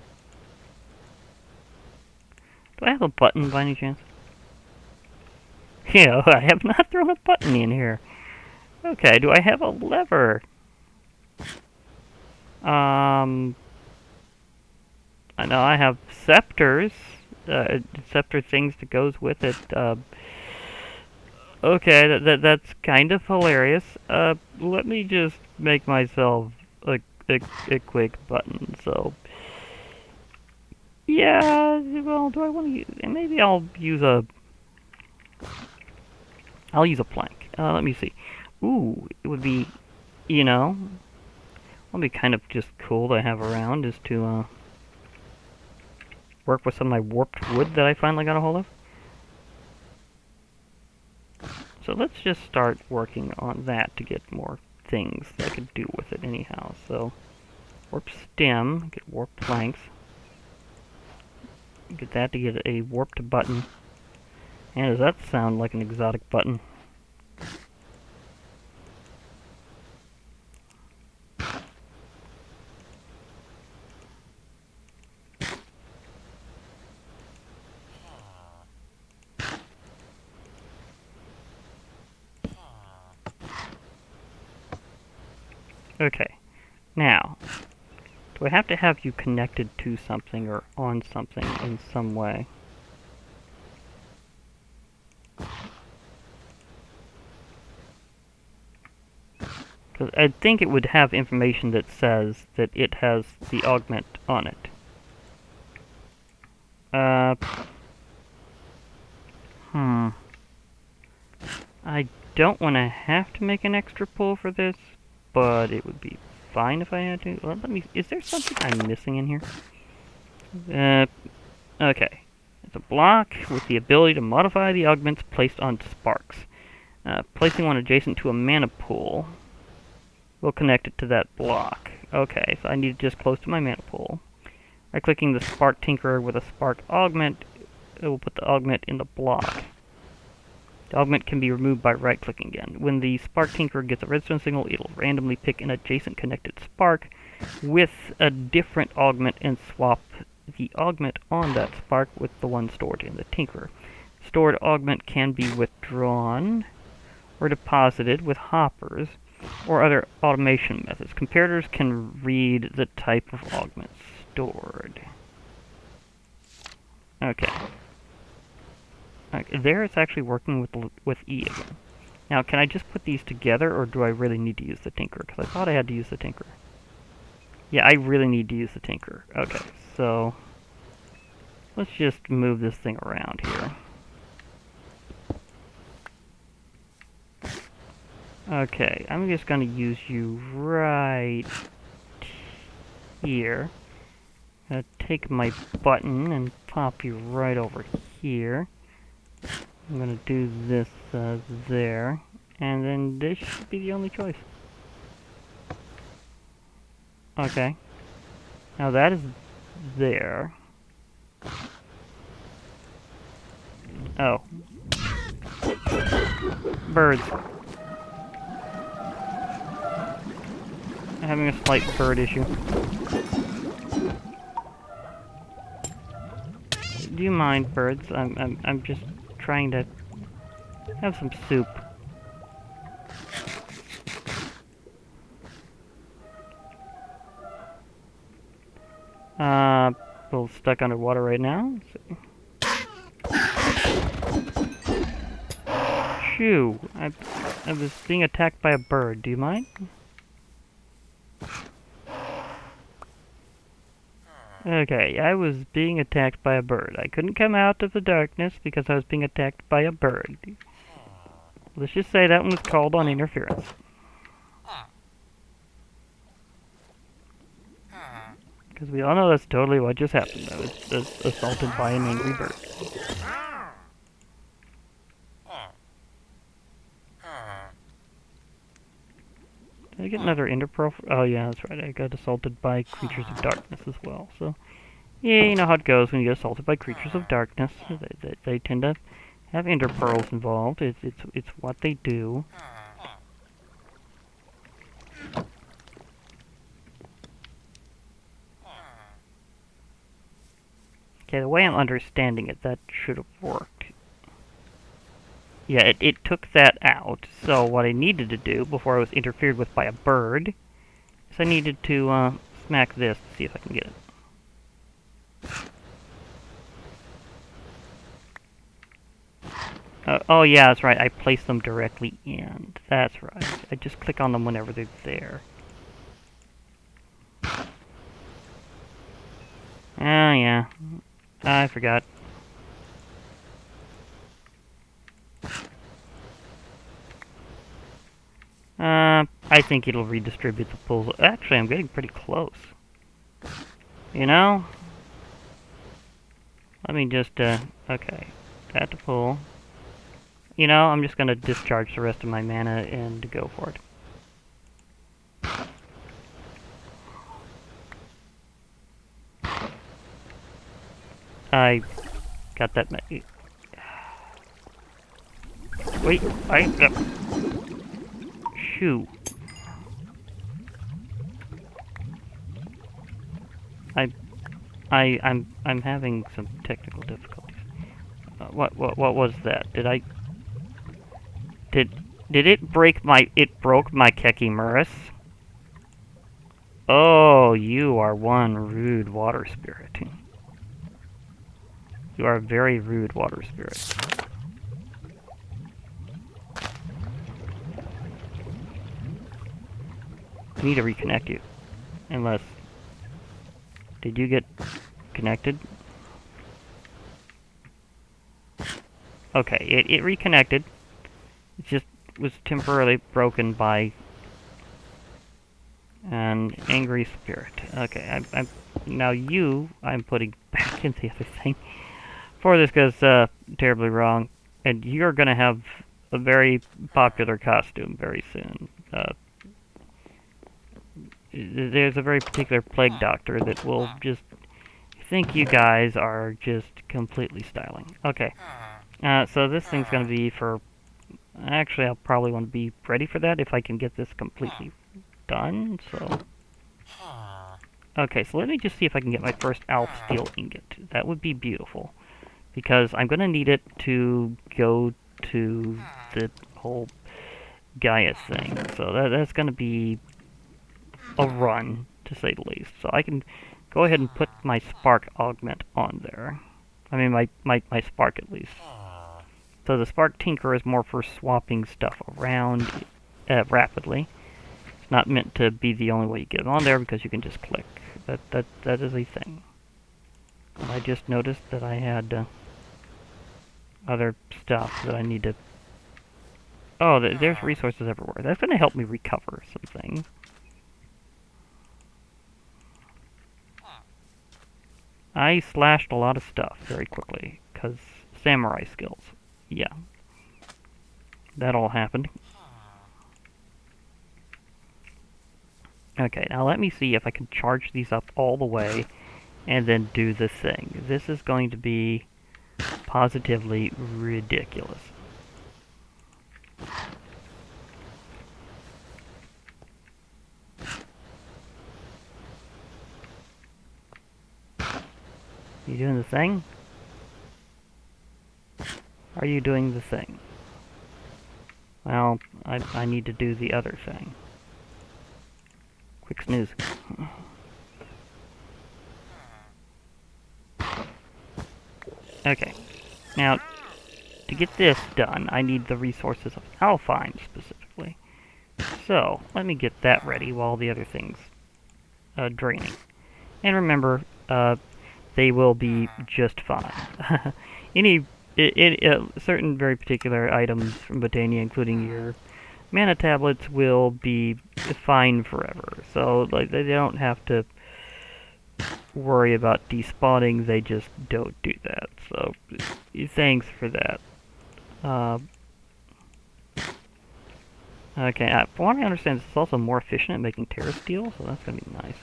Do I have a button by any chance? Yeah, I have not thrown a button in here. Okay, do I have a lever? I know I have scepters. Scepter things that goes with it. Okay, that's kind of hilarious. Let me just make myself a quick button. So, yeah. Well, do I want to use? Maybe I'll use a. I'll use a plank. Let me see. Ooh, it would be, you know, it'll be kind of just cool to have around is to work with some of my warped wood that I finally got a hold of. So let's just start working on that to get more things that I could do with it anyhow. So, warp stem, get warp planks. Get that to get a warped button. And does that sound like an exotic button? Okay, now, do I have to have you connected to something or on something in some way? Because I think it would have information that says that it has the augment on it. I don't want to have to make an extra pull for this, but it would be fine if I had to. Well, let me. Is there something I'm missing in here? Okay. It's a block with the ability to modify the augments placed on sparks. Placing one adjacent to a mana pool will connect it to that block. Okay, so I need it just close to my mana pool. By clicking the Spark Tinkerer with a Spark Augment, it will put the augment in the block. The augment can be removed by right-clicking again. When the Spark Tinkerer gets a redstone signal, it'll randomly pick an adjacent connected spark with a different augment and swap the augment on that spark with the one stored in the Tinkerer. Stored augment can be withdrawn or deposited with hoppers or other automation methods. Comparators can read the type of augment stored. Okay. There it's actually working with E again. Now, can I just put these together, or do I really need to use the Tinkerer? Because I thought I had to use the Tinkerer. Yeah, I really need to use the Tinkerer. Okay, so let's just move this thing around here. Okay, I'm just going to use you right here. Take my button and pop you right over here. I'm going to do this there, and then this should be the only choice. Okay. Now that is there. Oh. Birds. I'm having a slight bird issue. Do you mind, birds? I'm just trying to have some soup. A little stuck underwater right now. Shoo! I was being attacked by a bird. Do you mind? Okay, I was being attacked by a bird. I couldn't come out of the darkness because I was being attacked by a bird. Let's just say that one was called on interference. Because we all know that's totally what just happened. I was assaulted by an angry bird. Did I get another ender pearl? Oh yeah, that's right. I got assaulted by creatures of darkness as well. So, yeah, you know how it goes when you get assaulted by creatures of darkness. They tend to have ender pearls involved. It's what they do. Okay, the way I'm understanding it, that should have worked. Yeah, it took that out. So what I needed to do before I was interfered with by a bird is I needed to smack this to see if I can get it. Oh yeah, that's right. I place them directly in. That's right. I just click on them whenever they're there. Oh yeah. I forgot. I think it'll redistribute the pools. Actually, I'm getting pretty close. You know? Let me just, okay. That to pull. You know, I'm just gonna discharge the rest of my mana and go for it. I got that. Wait, shoot. I'm having some technical difficulties. What was that? Did it break my? It broke my Kekimuris. Oh, you are one rude water spirit. You are a very rude water spirit. I need to reconnect you. Unless... Did you get connected? Okay, it reconnected. It just was temporarily broken by an angry spirit. Okay, now I'm putting back in the other thing. Before this goes terribly wrong, and you're gonna have a very popular costume very soon. There's a very particular plague doctor that will just think you guys are just completely styling. Okay, so this thing's gonna be for... Actually, I'll probably want to be ready for that if I can get this completely done, so... Okay, so let me just see if I can get my first Alph Steel Ingot. That would be beautiful. Because I'm going to need it to go to the whole Gaia thing. So that's going to be a run, to say the least. So I can go ahead and put my Spark Augment on there. I mean, my Spark, at least. So the Spark Tinker is more for swapping stuff around rapidly. It's not meant to be the only way you get it on there, because you can just click. That is a thing. I just noticed that I had... other stuff that I need to... Oh, there's resources everywhere. That's going to help me recover some things. I slashed a lot of stuff very quickly, because samurai skills. Yeah. That all happened. Okay, now let me see if I can charge these up all the way, and then do the thing. This is going to be... positively ridiculous. You doing the thing? Are you doing the thing? Well, I need to do the other thing. Quick snooze. Okay. Now, to get this done, I need the resources of Alfheim, specifically. So, let me get that ready while the other thing's draining. And remember, they will be just fine. Certain very particular items from Botania, including your mana tablets, will be fine forever. So, like, they don't have to worry about despawning, they just don't do that. So, thanks for that. Okay, from what I understand, it's also more efficient at making Terra Steel, so that's gonna be nice.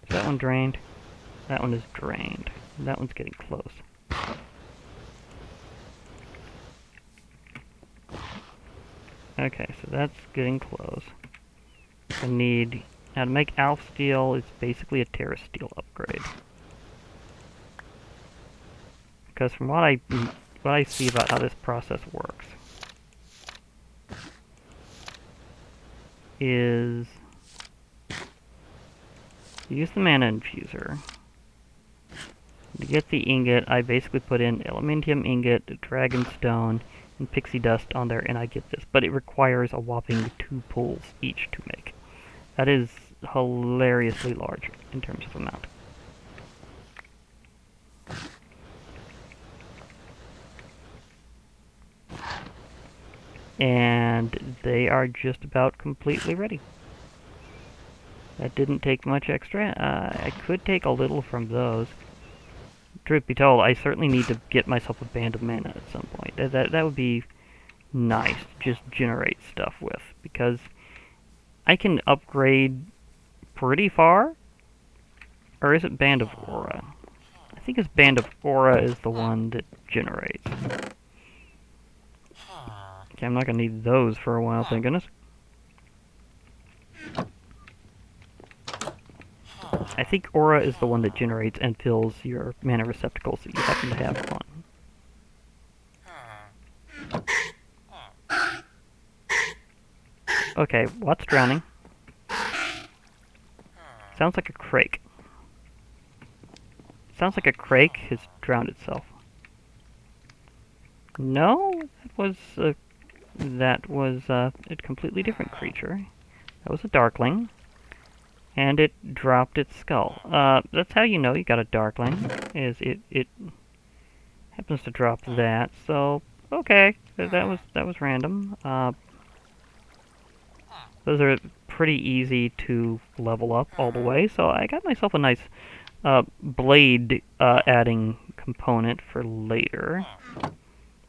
Is that one drained? That one is drained. That one's getting close. Okay, so that's getting close. I need... Now to make Alpha Steel, it's basically a Terra Steel upgrade. Because from what I see about how this process works, is use the mana infuser. To get the ingot, I basically put in Elementium ingot, Dragonstone, and Pixie Dust on there, and I get this. But it requires a whopping 2 pulls each to make. That is hilariously large in terms of amount. And they are just about completely ready. That didn't take much extra. I could take a little from those. Truth be told, I certainly need to get myself a band of mana at some point. That would be nice to just generate stuff with, because I can upgrade pretty far. Or is it Band of Aura? I think it's Band of Aura is the one that generates. Okay, I'm not going to need those for a while, thank goodness. I think Aura is the one that generates and fills your mana receptacles that you happen to have on. Okay, what's drowning? Sounds like a crake. Sounds like a crake has drowned itself. No, that was a completely different creature. That was a Darkling. And it dropped its skull. That's how you know you got a Darkling, is it happens to drop that. So okay, that was random. Those are pretty easy to level up all the way. So I got myself a nice blade adding component for later.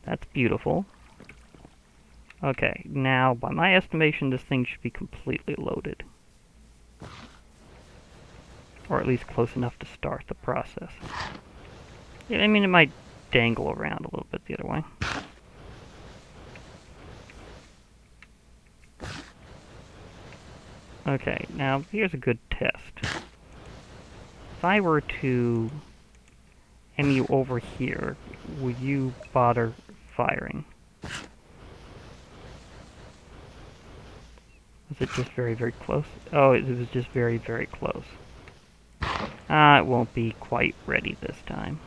That's beautiful. Okay, now by my estimation, this thing should be completely loaded. Or at least close enough to start the process. Yeah, I mean, it might dangle around a little bit the other way. Okay, now here's a good test. If I were to aim you over here, would you bother firing? Was it just very, very close? Oh, it was just very, very close. It won't be quite ready this time.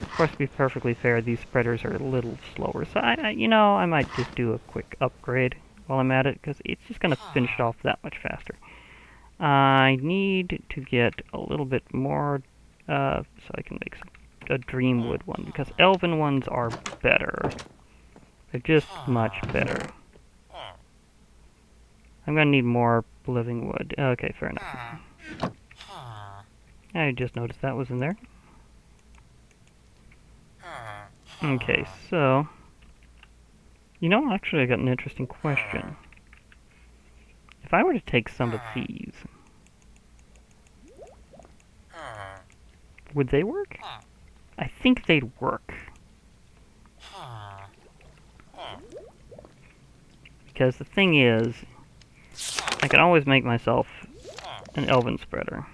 Of course, to be perfectly fair, these spreaders are a little slower, so I might just do a quick upgrade while I'm at it, because it's just going to finish it off that much faster. I need to get a little bit more, so I can make a Dreamwood one, because Elven ones are better. They're just much better. I'm going to need more Living Wood. Okay, fair enough. I just noticed that was in there. Okay, so... actually I got an interesting question. If I were to take some of these, would they work? I think they'd work. Because the thing is, I can always make myself an Elven Spreader.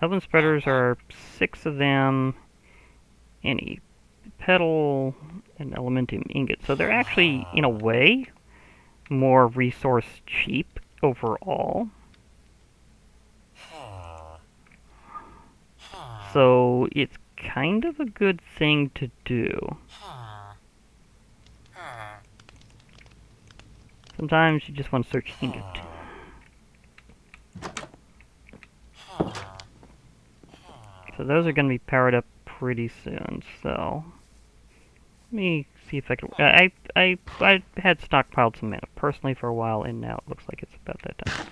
Elven Spreaders are 6 of them, any petal, and Elementium ingot. So they're actually, in a way, more resource cheap overall. So it's kind of a good thing to do. Sometimes you just want to search ingot. So those are going to be powered up pretty soon, so... Let me see if I can... I had stockpiled some mana personally for a while, and now it looks like it's about that time.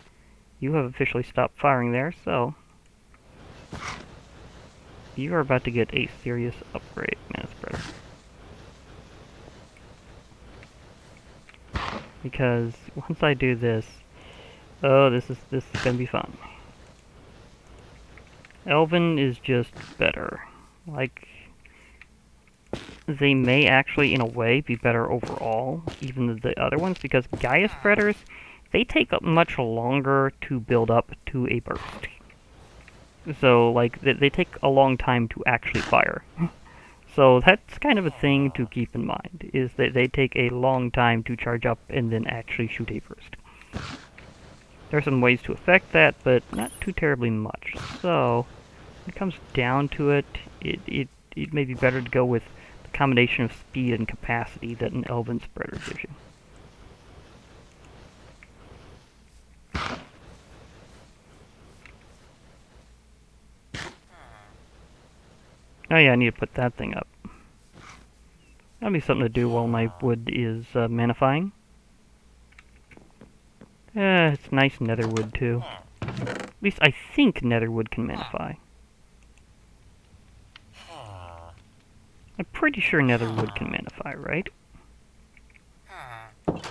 You have officially stopped firing there, so... You are about to get a serious upgrade, Mana Spreader. Because once I do this... Oh, this is going to be fun. Elven is just better. Like... they may actually, in a way, be better overall, even than the other ones, because Gaia spreaders, they take up much longer to build up to a burst. So, like, they take a long time to actually fire. So that's kind of a thing to keep in mind, is that they take a long time to charge up and then actually shoot a burst. There are some ways to affect that, but not too terribly much. So, when it comes down to it, it may be better to go with the combination of speed and capacity that an Elven spreader gives you. Oh yeah, I need to put that thing up. That'll be something to do while my wood is manifying. It's nice netherwood too. At least I think netherwood can manify. I'm pretty sure netherwood can manify, right?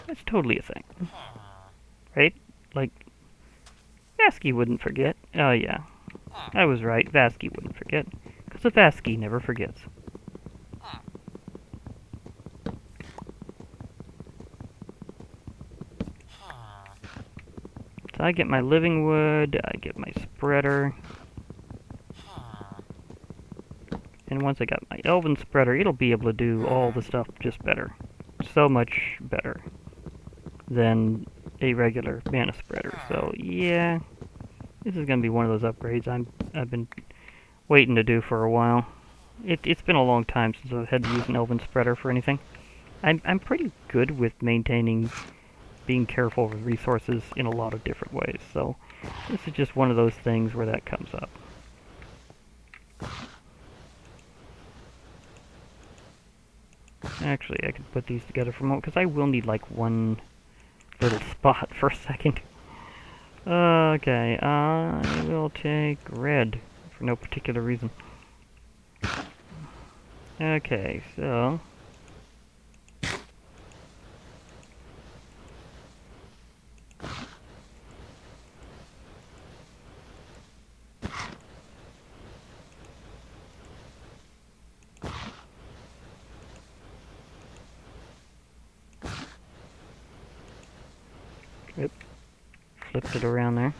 That's totally a thing. Right? Like, Vasky wouldn't forget. Oh yeah, I was right. Vasky wouldn't forget. Because a Vasky never forgets. So I get my living wood, I get my spreader. And once I got my elven spreader, it'll be able to do all the stuff just better. So much better than a regular mana spreader. So yeah, this is going to be one of those upgrades I've been waiting to do for a while. It's been a long time since I've had to use an elven spreader for anything. I'm pretty good with maintaining, being careful with resources in a lot of different ways. So this is just one of those things where that comes up. Actually, I could put these together for a moment, because I will need, like, one little spot for a second. Okay, I will take red, for no particular reason. Okay, so... Yep. Flipped it around there.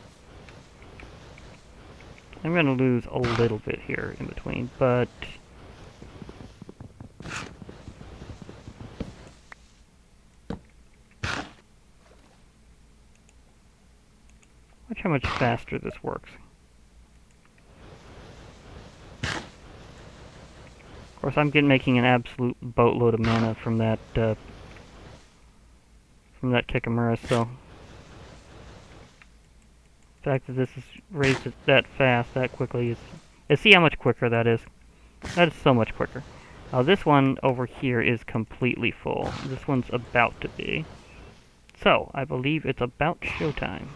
I'm going to lose a little bit here in between, but... watch how much faster this works. Of course, I'm making an absolute boatload of mana from that Kikamura, so... the fact that this is raised that fast, that quickly, is... see how much quicker that is? That is so much quicker. Now this one over here is completely full. This one's about to be. So, I believe it's about showtime.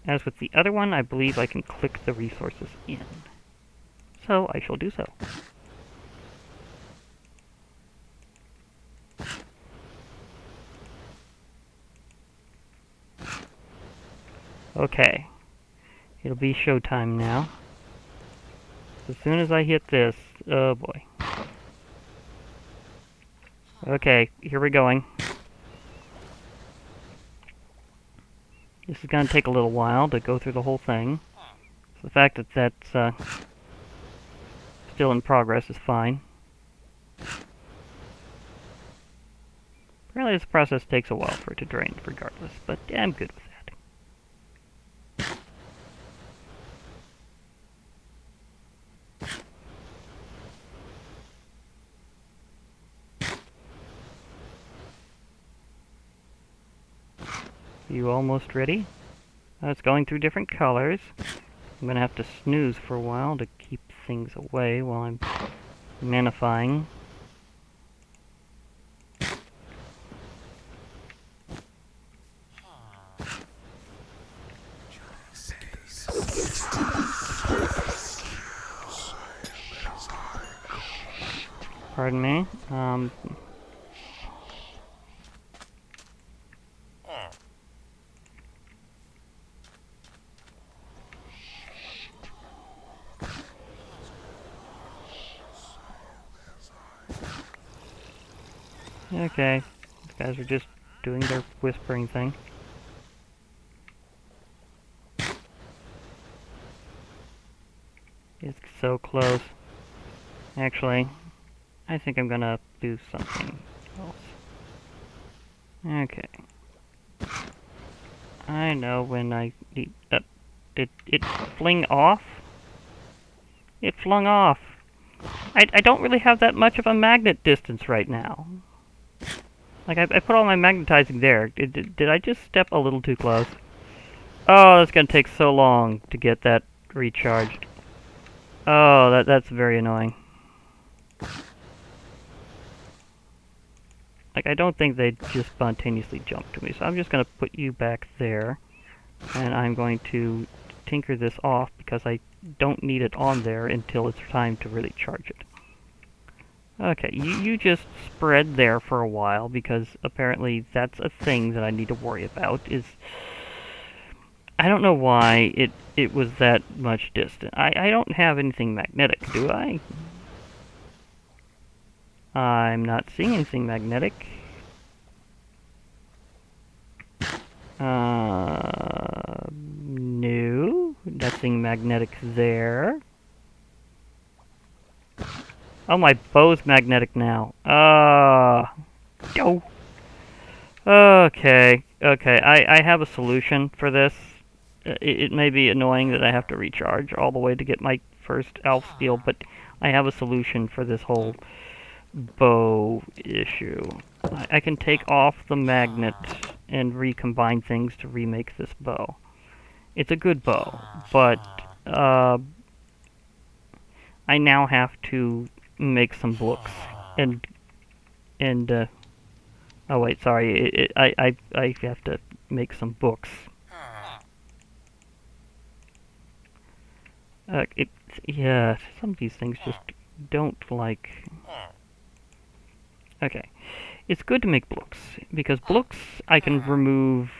As with the other one, I believe I can click the resources in. So, I shall do so. Okay. It'll be showtime now. As soon as I hit this... oh boy. Okay, here we're going. This is going to take a little while to go through the whole thing. So the fact that that's still in progress is fine. Apparently this process takes a while for it to drain regardless, but yeah, I'm good with that. You almost ready? It's going through different colors. I'm going to have to snooze for a while to keep things away while I'm manifying. Pardon me. Okay. These guys are just doing their whispering thing. It's so close. Actually, I think I'm gonna do something else. Okay. I know when I need... did it fling off? It flung off. I don't really have that much of a magnet distance right now. Like, I put all my magnetizing there. Did I just step a little too close? Oh, that's gonna take so long to get that recharged. Oh, that's very annoying. Like, I don't think they just spontaneously jump to me, so I'm just gonna put you back there. And I'm going to tinker this off because I don't need it on there until it's time to really charge it. Okay, you just spread there for a while because apparently that's a thing that I need to worry about. I don't know why it was that much distant. I don't have anything magnetic, do I? I'm not seeing anything magnetic. No, nothing magnetic there. Oh, my bow's magnetic now. Oh. Okay, okay. I have a solution for this. It may be annoying that I have to recharge all the way to get my first elf steel, but I have a solution for this whole bow issue. I can take off the magnet and recombine things to remake this bow. It's a good bow, but I now have to make some books and oh wait, sorry. I have to make some books. Yeah, some of these things just don't like. Okay, it's good to make books because books I can remove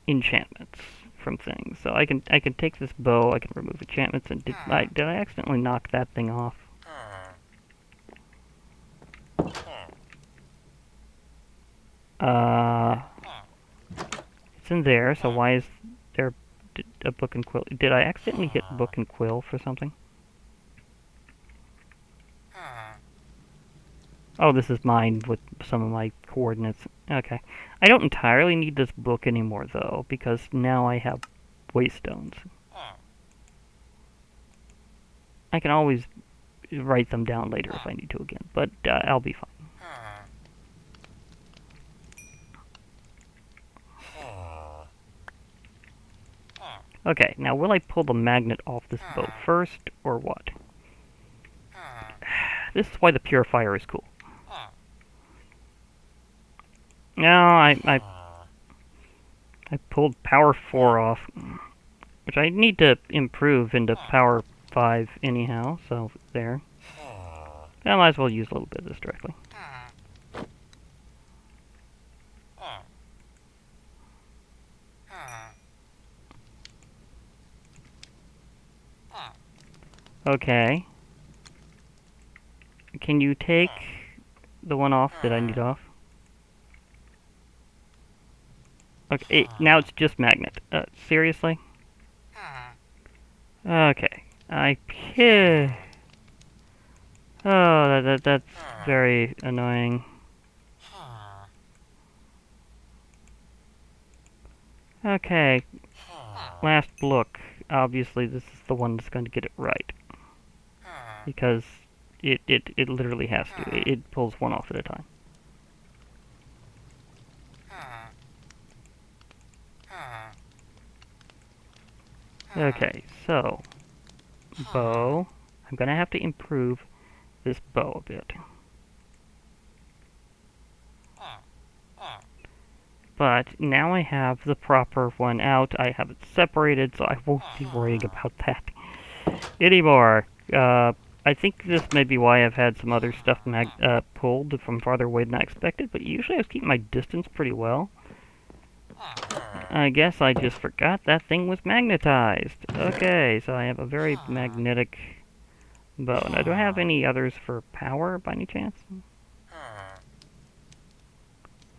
enchantments from things. So I can take this bow, I can remove enchantments, and did I accidentally knock that thing off? It's in there. So why is there a book and quill? Did I accidentally hit book and quill for something? Oh, this is mine with some of my coordinates. Okay. I don't entirely need this book anymore, though, because now I have waystones. I can always write them down later if I need to again, but I'll be fine. Okay, now will I pull the magnet off this bow first, or what? This is why the purifier is cool. No, I pulled power 4 off, which I need to improve into power 5 anyhow, so there. I might as well use a little bit of this directly. Okay. Can you take the one off that I need off? Okay, now it's just magnet. Seriously? Okay. Oh, that's very annoying. Okay. Last look. Obviously, this is the one that's going to get it right. Because it literally has to. It pulls one off at a time. Okay, so bow. I'm gonna have to improve this bow a bit. But now I have the proper one out. I have it separated, so I won't be worrying about that anymore. I think this may be why I've had some other stuff pulled from farther away than I expected, but usually I was keeping my distance pretty well. I guess I just forgot that thing was magnetized. Okay, so I have a very magnetic bow. Now, do I have any others for power by any chance?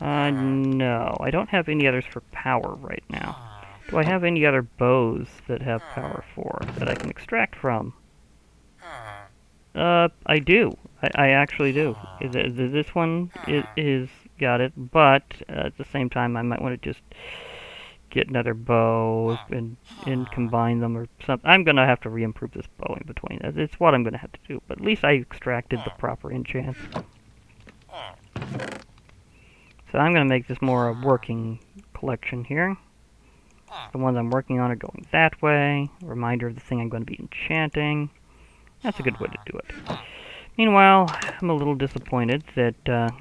No. I don't have any others for power right now. Do I have any other bows that have power 4 that I can extract from? I do. I actually do. This one is got it, but at the same time, I might want to just get another bow and combine them or something. I'm gonna have to re-improve this bow in between. It's what I'm gonna have to do. But at least I extracted the proper enchants. So I'm gonna make this more a working collection here. The ones I'm working on are going that way. A reminder of the thing I'm going to be enchanting. That's a good way to do it. Meanwhile, I'm a little disappointed that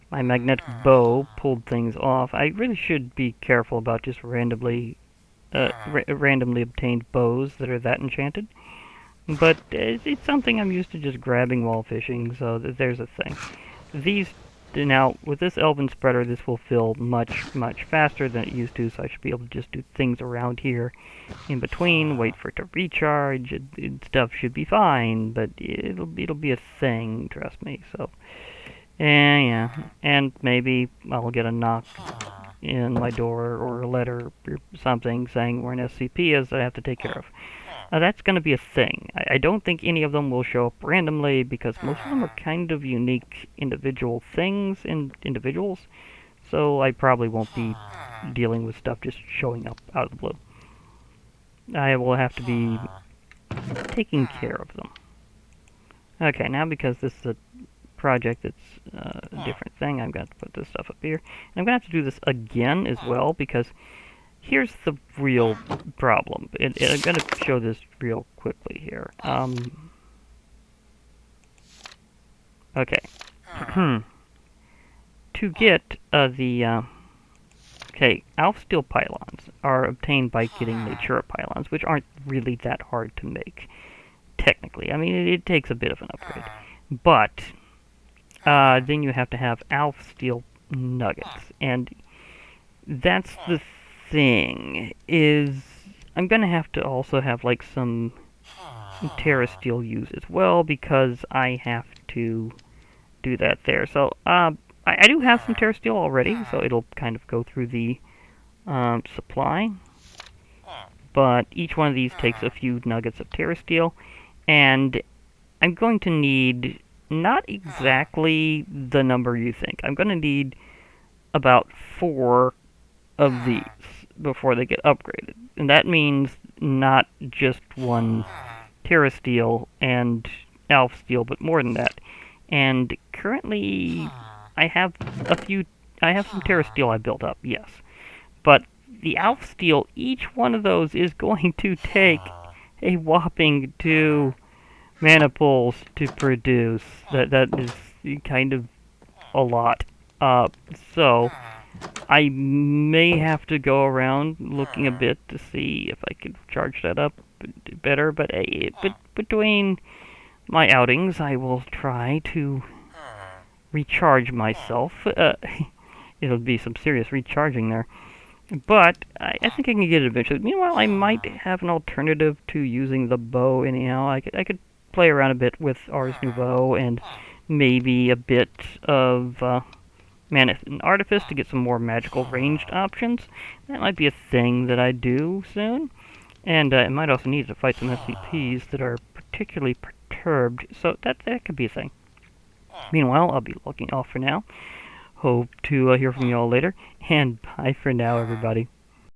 my magnetic bow pulled things off. I really should be careful about just randomly obtained bows that are that enchanted. But it's something I'm used to just grabbing while fishing, so there's a thing. These, now, with this Elven Spreader, this will fill much, much faster than it used to, so I should be able to just do things around here in between, wait for it to recharge, stuff should be fine, but it'll be a thing, trust me, so. Yeah, and maybe I'll get a knock in my door or a letter or something saying where an SCP is that I have to take care of. That's going to be a thing. I don't think any of them will show up randomly because most of them are kind of unique individual things in individuals, so I probably won't be dealing with stuff just showing up out of the blue. I will have to be taking care of them. Okay, now because this is a project that's a different thing, I'm going to put this stuff up here. And I'm going to have to do this again as well because here's the real problem. I'm going to show this real quickly here. Okay. To get okay, Alpha Steel pylons are obtained by getting Natura pylons, which aren't really that hard to make, technically. I mean, it takes a bit of an upgrade. But then you have to have Alpha Steel nuggets, and that's the thing, is I'm going to have to also have like some Terra Steel used as well, because I have to do that there. So I do have some Terra Steel already, so it'll kind of go through the supply. But each one of these takes a few nuggets of Terra Steel, and I'm going to need not exactly the number you think. I'm going to need about 4 of these before they get upgraded. And that means not just one Terra Steel and Alpha Steel, but more than that. And currently, I have some Terra Steel I built up, yes. But the Alpha Steel, each one of those is going to take a whopping 2 mana pools to produce. That is kind of a lot. So I may have to go around looking a bit to see if I could charge that up better, but between my outings, I will try to recharge myself. It'll be some serious recharging there. But I think I can get it eventually. Meanwhile, I might have an alternative to using the bow anyhow. I could play around a bit with Ars Nouveau and maybe a bit of Manith and Artifice to get some more magical ranged options. That might be a thing that I do soon. And I might also need to fight some SCPs that are particularly perturbed, so that could be a thing. Meanwhile, I'll be looking off for now. Hope to hear from you all later, and bye for now, everybody.